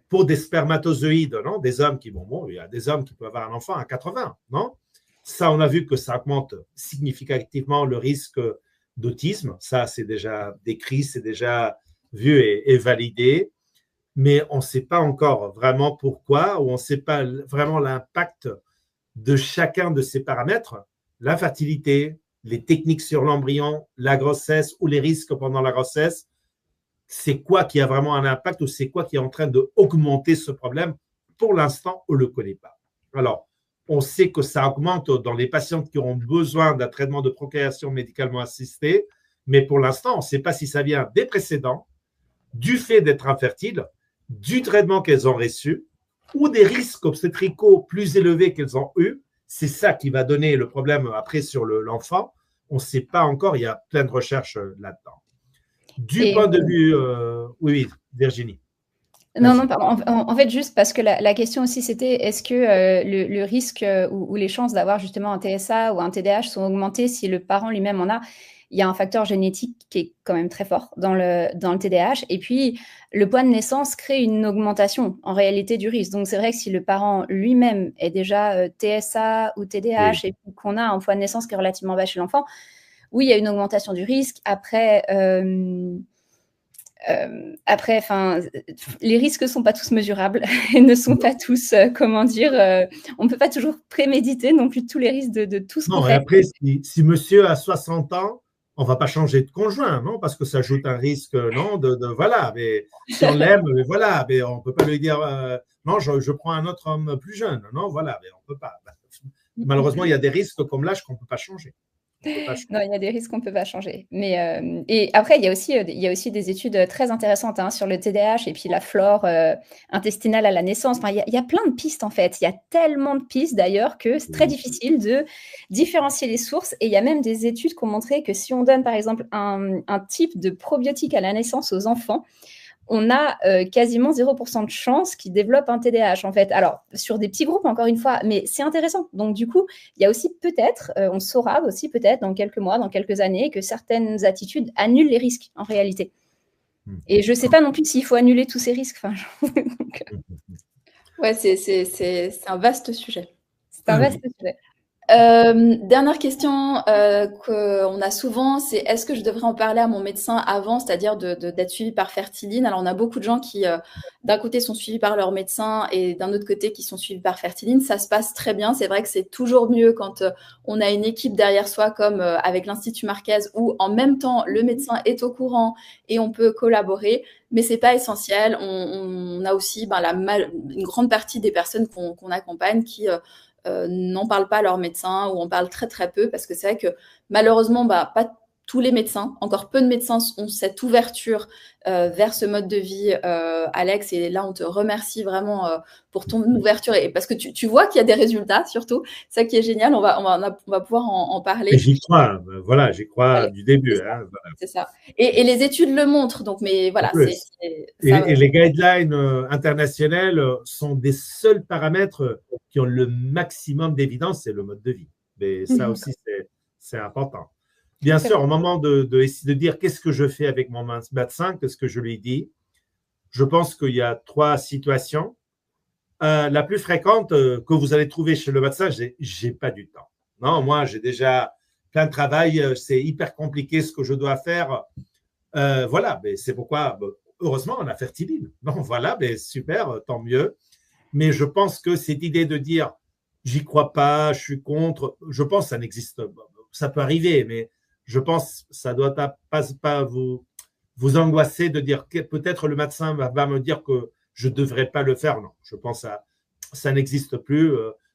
pour des spermatozoïdes, non, des hommes qui, il y a des hommes qui peuvent avoir un enfant à 80, non? Ça, on a vu que ça augmente significativement le risque d'autisme. Ça, c'est déjà décrit, c'est déjà vu et validé. Mais on ne sait pas encore vraiment pourquoi, ou on ne sait pas vraiment l'impact de chacun de ces paramètres, l'infertilité, les techniques sur l'embryon, la grossesse ou les risques pendant la grossesse. C'est quoi qui a vraiment un impact ou c'est quoi qui est en train d'augmenter ce problème? Pour l'instant, on ne le connaît pas. Alors, on sait que ça augmente dans les patientes qui auront besoin d'un traitement de procréation médicalement assisté, mais pour l'instant, on ne sait pas si ça vient des précédents, du fait d'être infertile, du traitement qu'elles ont reçu ou des risques obstétricaux plus élevés qu'elles ont eus. C'est ça qui va donner le problème après sur l'enfant. On ne sait pas encore, il y a plein de recherches là-dedans. Du point de vue… oui, Virginie. Non, pardon. En fait, juste parce que la question aussi, c'était est-ce que le risque ou les chances d'avoir justement un TSA ou un TDAH sont augmentées si le parent lui-même en a? Il y a un facteur génétique qui est quand même très fort dans le TDAH. Et puis, le poids de naissance crée une augmentation en réalité du risque. Donc, c'est vrai que si le parent lui-même est déjà TSA ou TDAH et qu'on a un poids de naissance qui est relativement bas chez l'enfant, oui, il y a une augmentation du risque. Après, les risques ne sont pas tous mesurables et ne sont pas tous, on ne peut pas toujours préméditer non plus tous les risques de tout ce qu'on fait. Non, et après, si monsieur a 60 ans, on ne va pas changer de conjoint, non? Parce que ça ajoute un risque, non? Voilà, mais si on l'aime, mais voilà, mais on ne peut pas lui dire non, je prends un autre homme plus jeune. Non, voilà, mais on ne peut pas. Malheureusement, il y a des risques comme l'âge qu'on ne peut pas changer. Non, il y a des risques qu'on ne peut pas changer. Mais, et après, il y a aussi des études très intéressantes sur le TDAH et puis la flore intestinale à la naissance. Enfin, il y a plein de pistes, en fait. Il y a tellement de pistes, d'ailleurs, que c'est très difficile de différencier les sources. Et il y a même des études qui ont montré que si on donne, par exemple, un type de probiotique à la naissance aux enfants, on a quasiment 0% de chances qu'ils développent un TDAH, en fait. Alors, sur des petits groupes, encore une fois, mais c'est intéressant. Donc, du coup, il y a aussi peut-être, on saura aussi peut-être dans quelques mois, dans quelques années, que certaines attitudes annulent les risques, en réalité. Et je ne sais pas non plus s'il faut annuler tous ces risques. Ouais, c'est un vaste sujet. C'est un vaste sujet. Dernière question qu'on a souvent, c'est est-ce que je devrais en parler à mon médecin avant, c'est-à-dire d'être suivi par Fertiline? Alors, on a beaucoup de gens qui, d'un côté, sont suivis par leur médecin et d'un autre côté, qui sont suivis par Fertiline. Ça se passe très bien. C'est vrai que c'est toujours mieux quand on a une équipe derrière soi, comme avec l'Institut Marquez, où en même temps, le médecin est au courant et on peut collaborer. Mais c'est pas essentiel. On a aussi une grande partie des personnes qu'on accompagne qui n'en parlent pas à leur médecin ou en parlent très très peu parce que c'est vrai que malheureusement pas tous les médecins, encore peu de médecins ont cette ouverture vers ce mode de vie, Alex, et là on te remercie vraiment pour ton ouverture et parce que tu vois qu'il y a des résultats surtout, c'est ça qui est génial, on va pouvoir en parler. J'y crois, voilà, j'y crois du début. C'est ça. Et les études le montrent, donc mais voilà. Et les guidelines internationales sont des seuls paramètres qui ont le maximum d'évidence, c'est le mode de vie. Mais ça aussi, c'est important. Bien sûr, au moment de dire qu'est-ce que je fais avec mon médecin, qu'est-ce que je lui dis, je pense qu'il y a 3 situations. La plus fréquente que vous allez trouver chez le médecin, j'ai pas du temps. Non, moi, j'ai déjà plein de travail, c'est hyper compliqué ce que je dois faire. Voilà, mais c'est pourquoi, heureusement, on a Fertiline. Non, voilà, mais super, tant mieux. Mais je pense que cette idée de dire j'y crois pas, je suis contre, je pense que ça n'existe pas. Ça peut arriver, mais je pense que ça ne doit pas vous angoisser de dire que peut-être le médecin va me dire que je ne devrais pas le faire. Non, je pense que ça n'existe plus.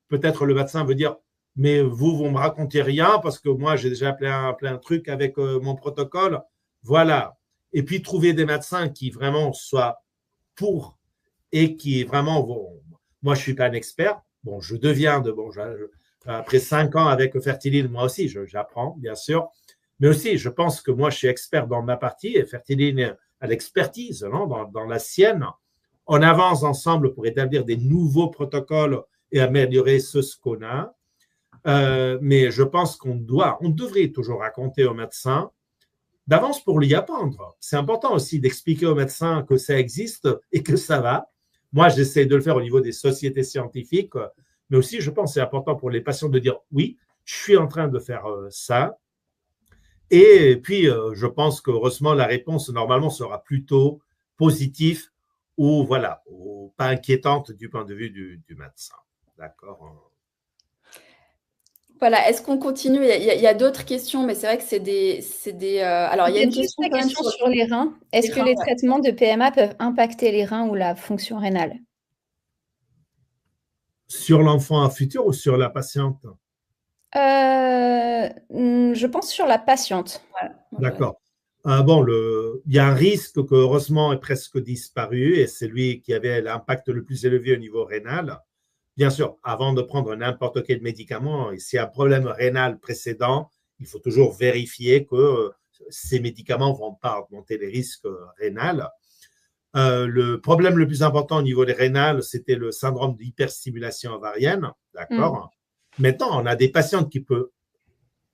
Peut-être le médecin veut dire mais vous me racontez rien parce que moi, j'ai déjà plein de trucs avec mon protocole. Voilà. Et puis, trouver des médecins qui vraiment soient pour et qui vraiment vont… Moi, je ne suis pas un expert. Bon, je deviens après 5 ans avec Fertiline, moi aussi, j'apprends, bien sûr. Mais aussi, je pense que moi, je suis expert dans ma partie et Fertiline a l'expertise dans la sienne. On avance ensemble pour établir des nouveaux protocoles et améliorer ce qu'on a. Mais je pense on devrait toujours raconter aux médecins d'avance pour lui apprendre. C'est important aussi d'expliquer aux médecins que ça existe et que ça va. Moi, j'essaie de le faire au niveau des sociétés scientifiques, mais aussi, je pense que c'est important pour les patients de dire oui, je suis en train de faire ça. Et puis, je pense qu'heureusement, la réponse normalement sera plutôt positive ou voilà, ou pas inquiétante du point de vue du médecin. D'accord. Voilà, est-ce qu'on continue? Il y a d'autres questions, mais c'est vrai que alors, il y a J'ai une juste question la quand même question sur les reins. Est-ce que reins, les ouais. traitements de PMA peuvent impacter les reins ou la fonction rénale? Sur l'enfant futur ou sur la patiente? Je pense sur la patiente. Voilà. D'accord. Bon, il y a un risque que, heureusement, est presque disparu et c'est lui qui avait l'impact le plus élevé au niveau rénal. Bien sûr, avant de prendre n'importe quel médicament, et s'il y a un problème rénal précédent, il faut toujours vérifier que ces médicaments ne vont pas augmenter les risques rénals. Le problème le plus important au niveau des rénales, c'était le syndrome d'hyperstimulation ovarienne. D'accord. Maintenant, on a des patientes qui peuvent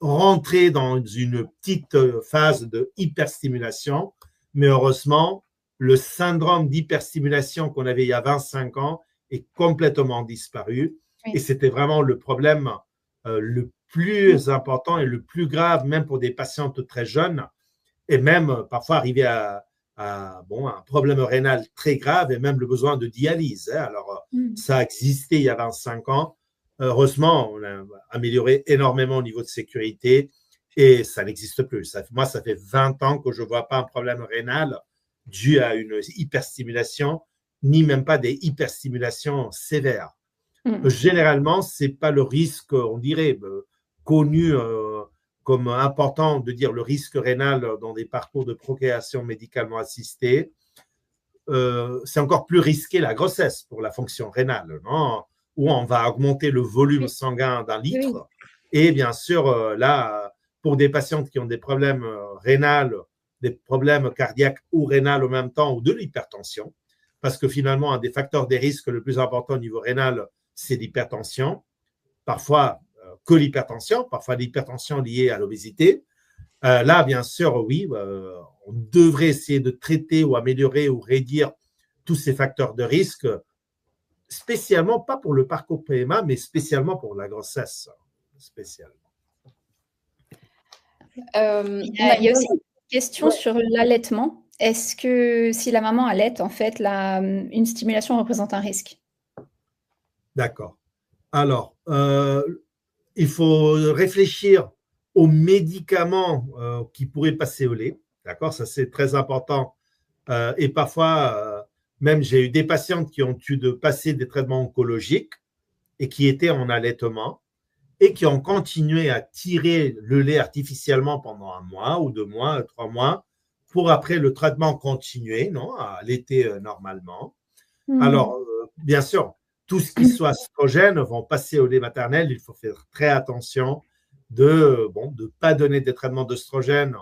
rentrer dans une petite phase de hyperstimulation, mais heureusement, le syndrome d'hyperstimulation qu'on avait il y a 25 ans est complètement disparu. Oui. Et c'était vraiment le problème le plus important et le plus grave, même pour des patientes très jeunes, et même parfois arriver à un problème rénal très grave et même le besoin de dialyse. Alors, ça a existé il y a 25 ans. Heureusement, on a amélioré énormément au niveau de sécurité et ça n'existe plus. Moi, ça fait 20 ans que je ne vois pas un problème rénal dû à une hyperstimulation, ni même pas des hyperstimulations sévères. Généralement, ce n'est pas le risque, on dirait, connu comme important de dire le risque rénal dans des parcours de procréation médicalement assistée. C'est encore plus risqué la grossesse pour la fonction rénale, non? Où on va augmenter le volume sanguin d'un litre. Et bien sûr, là, pour des patientes qui ont des problèmes rénals, des problèmes cardiaques ou rénals en même temps, ou de l'hypertension, parce que finalement, un des facteurs des risques le plus important au niveau rénal, c'est l'hypertension. Parfois, que l'hypertension, parfois l'hypertension liée à l'obésité. Là, bien sûr, oui, on devrait essayer de traiter ou améliorer ou réduire tous ces facteurs de risque, spécialement, pas pour le parcours PMA, mais spécialement pour la grossesse. Spécialement. Il y a aussi une question sur l'allaitement. Est-ce que si la maman allaite, en fait, une stimulation représente un risque? D'accord. Alors, il faut réfléchir aux médicaments qui pourraient passer au lait. D'accord, ça c'est très important. Et parfois, même j'ai eu des patientes qui ont dû de passer des traitements oncologiques et qui étaient en allaitement et qui ont continué à tirer le lait artificiellement pendant 1 mois ou 2 mois, 3 mois, pour après le traitement continuer, non, à allaiter normalement. Alors, bien sûr, tout ce qui soit oestrogène vont passer au lait maternel. Il faut faire très attention de ne pas donner des traitements d'oestrogène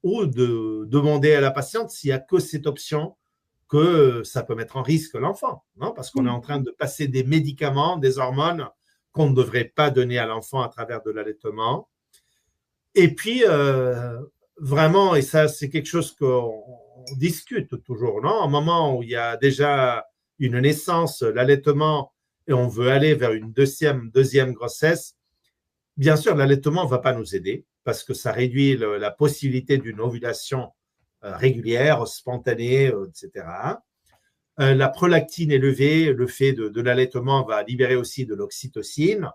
ou de demander à la patiente s'il n'y a que cette option que ça peut mettre en risque l'enfant, non? Parce qu'on est en train de passer des médicaments, des hormones qu'on ne devrait pas donner à l'enfant à travers de l'allaitement. Et puis, vraiment, et ça c'est quelque chose qu'on discute toujours, non? Au moment où il y a déjà une naissance, l'allaitement, et on veut aller vers une deuxième grossesse, bien sûr, l'allaitement ne va pas nous aider parce que ça réduit la possibilité d'une ovulation régulière, spontanée, etc. La prolactine élevée, le fait de l'allaitement va libérer aussi de l'oxytocine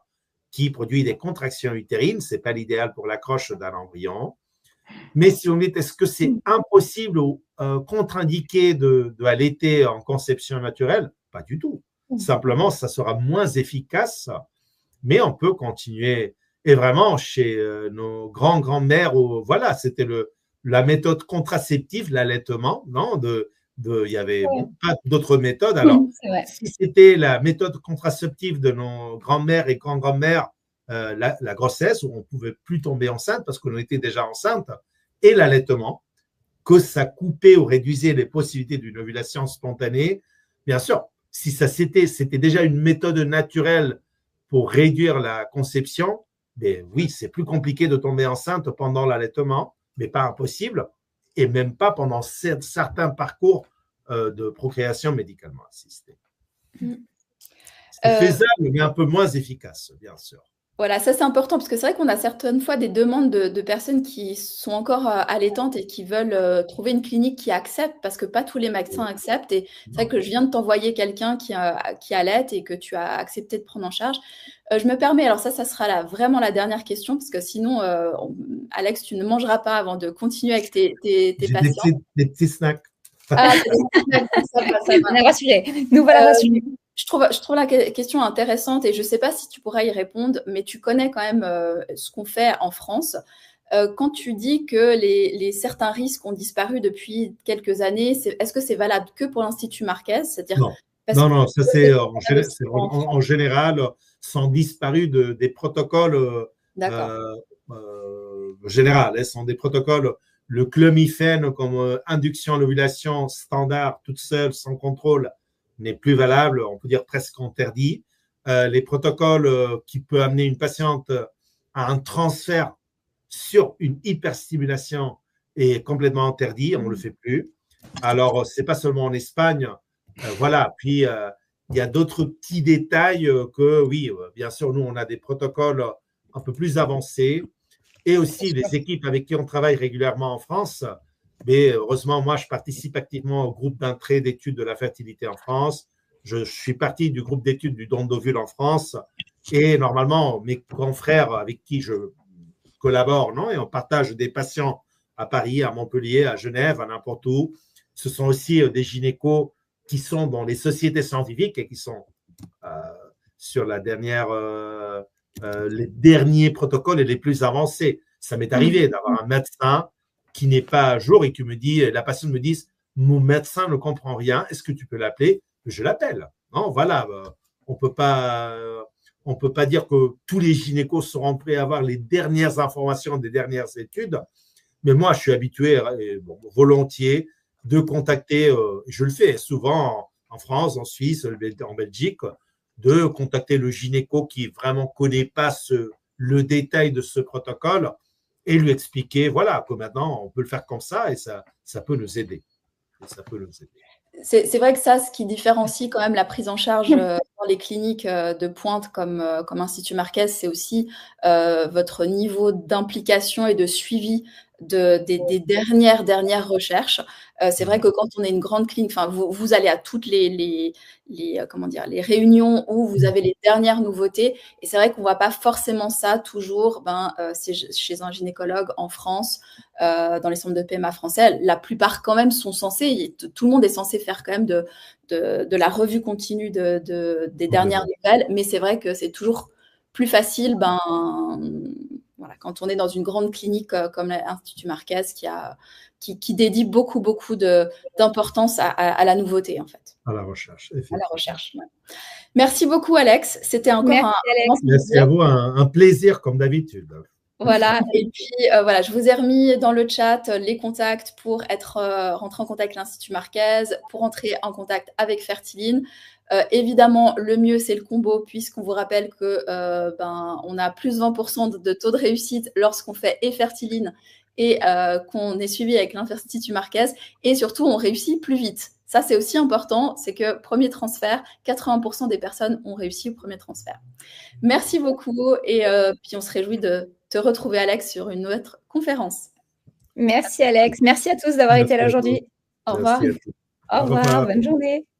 qui produit des contractions utérines. Ce n'est pas l'idéal pour l'accroche d'un embryon. Mais si on est, est-ce que c'est impossible ou contre-indiqué de allaiter en conception naturelle? Pas du tout. Simplement, ça sera moins efficace, mais on peut continuer. Et vraiment, chez nos grands-grands-mères, voilà, c'était la méthode contraceptive, l'allaitement, non, il y avait pas d'autres méthodes. Alors, si c'était la méthode contraceptive de nos grands-mères et grands-grand-mères, la grossesse, où on ne pouvait plus tomber enceinte parce qu'on était déjà enceinte, et l'allaitement, que ça coupait ou réduisait les possibilités d'une ovulation spontanée, bien sûr, si c'était déjà une méthode naturelle pour réduire la conception, mais oui, c'est plus compliqué de tomber enceinte pendant l'allaitement, mais pas impossible, et même pas pendant certains parcours de procréation médicalement assistée. C'est faisable, mais un peu moins efficace, bien sûr. Voilà, ça c'est important parce que c'est vrai qu'on a certaines fois des demandes de personnes qui sont encore allaitantes et qui veulent trouver une clinique qui accepte parce que pas tous les médecins acceptent. Et c'est vrai que je viens de t'envoyer quelqu'un qui allaite et que tu as accepté de prendre en charge. Je me permets, alors ça sera vraiment la dernière question parce que sinon, Alex, tu ne mangeras pas avant de continuer avec tes patients. Des petits snacks. Ah, ça va rassurer. Nous voilà rassurés. Je trouve la question intéressante et je ne sais pas si tu pourras y répondre, mais tu connais quand même ce qu'on fait en France. Quand tu dis que certains risques ont disparu depuis quelques années, est-ce que c'est valable que pour l'Institut Marquez? Non, ça c'est en général, sont disparus des protocoles généraux. Sont des protocoles, le clomifène comme induction à l'ovulation standard, toute seule, sans contrôle, n'est plus valable, on peut dire presque interdit. Les protocoles qui peuvent amener une patiente à un transfert sur une hyperstimulation est complètement interdit, on ne le fait plus. Alors, ce n'est pas seulement en Espagne, voilà. Puis, il y a d'autres petits détails que, oui, bien sûr, nous, on a des protocoles un peu plus avancés et aussi les équipes avec qui on travaille régulièrement en France. Mais heureusement, moi, je participe activement au groupe d'entrée d'études de la fertilité en France. Je suis partie du groupe d'études du don d'ovules en France. Et normalement, mes confrères avec qui je collabore, non, et on partage des patients à Paris, à Montpellier, à Genève, à n'importe où. Ce sont aussi des gynécos qui sont dans les sociétés scientifiques et qui sont sur les derniers protocoles et les plus avancés. Ça m'est arrivé d'avoir un médecin qui n'est pas à jour et qui me dit, la patiente me dit, mon médecin ne comprend rien, est-ce que tu peux l'appeler? Je l'appelle. Non, voilà, on peut pas dire que tous les gynécos seront prêts à avoir les dernières informations des dernières études, mais moi, je suis habitué, volontiers, de contacter, je le fais souvent en France, en Suisse, en Belgique, de contacter le gynéco qui vraiment connaît pas le détail de ce protocole et lui expliquer, voilà, que maintenant, on peut le faire comme ça et ça peut nous aider. C'est vrai que ça, ce qui différencie quand même la prise en charge dans les cliniques de pointe comme Institut Marquez, c'est aussi votre niveau d'implication et de suivi des dernières recherches. C'est vrai que quand on est une grande clinique, enfin, vous allez à toutes les réunions où vous avez les dernières nouveautés. Et c'est vrai qu'on ne voit pas forcément ça toujours chez un gynécologue en France, dans les centres de PMA français. La plupart quand même sont censés, tout le monde est censé faire quand même de la revue continue des dernières nouvelles. Mais c'est vrai que c'est toujours plus facile voilà, quand on est dans une grande clinique comme l'Institut Marquez qui dédie beaucoup d'importance à la nouveauté, en fait. À la recherche. À la recherche, ouais. Merci beaucoup, Alex. C'était encore Merci à vous, un plaisir comme d'habitude. Voilà, et puis voilà, je vous ai remis dans le chat les contacts pour rentrer en contact avec l'Institut Marquez, pour entrer en contact avec Fertiline. Évidemment, le mieux, c'est le combo, puisqu'on vous rappelle que on a plus 20% de taux de réussite lorsqu'on fait et Fertiline et qu'on est suivi avec l'Institut Marquez. Et surtout, on réussit plus vite. Ça, c'est aussi important, c'est que premier transfert, 80% des personnes ont réussi au premier transfert. Merci beaucoup et puis on se réjouit de te retrouver, Alex, sur une autre conférence. Merci, Alex. Merci à tous d'avoir été là aujourd'hui. Au revoir. Au revoir. Bonne journée.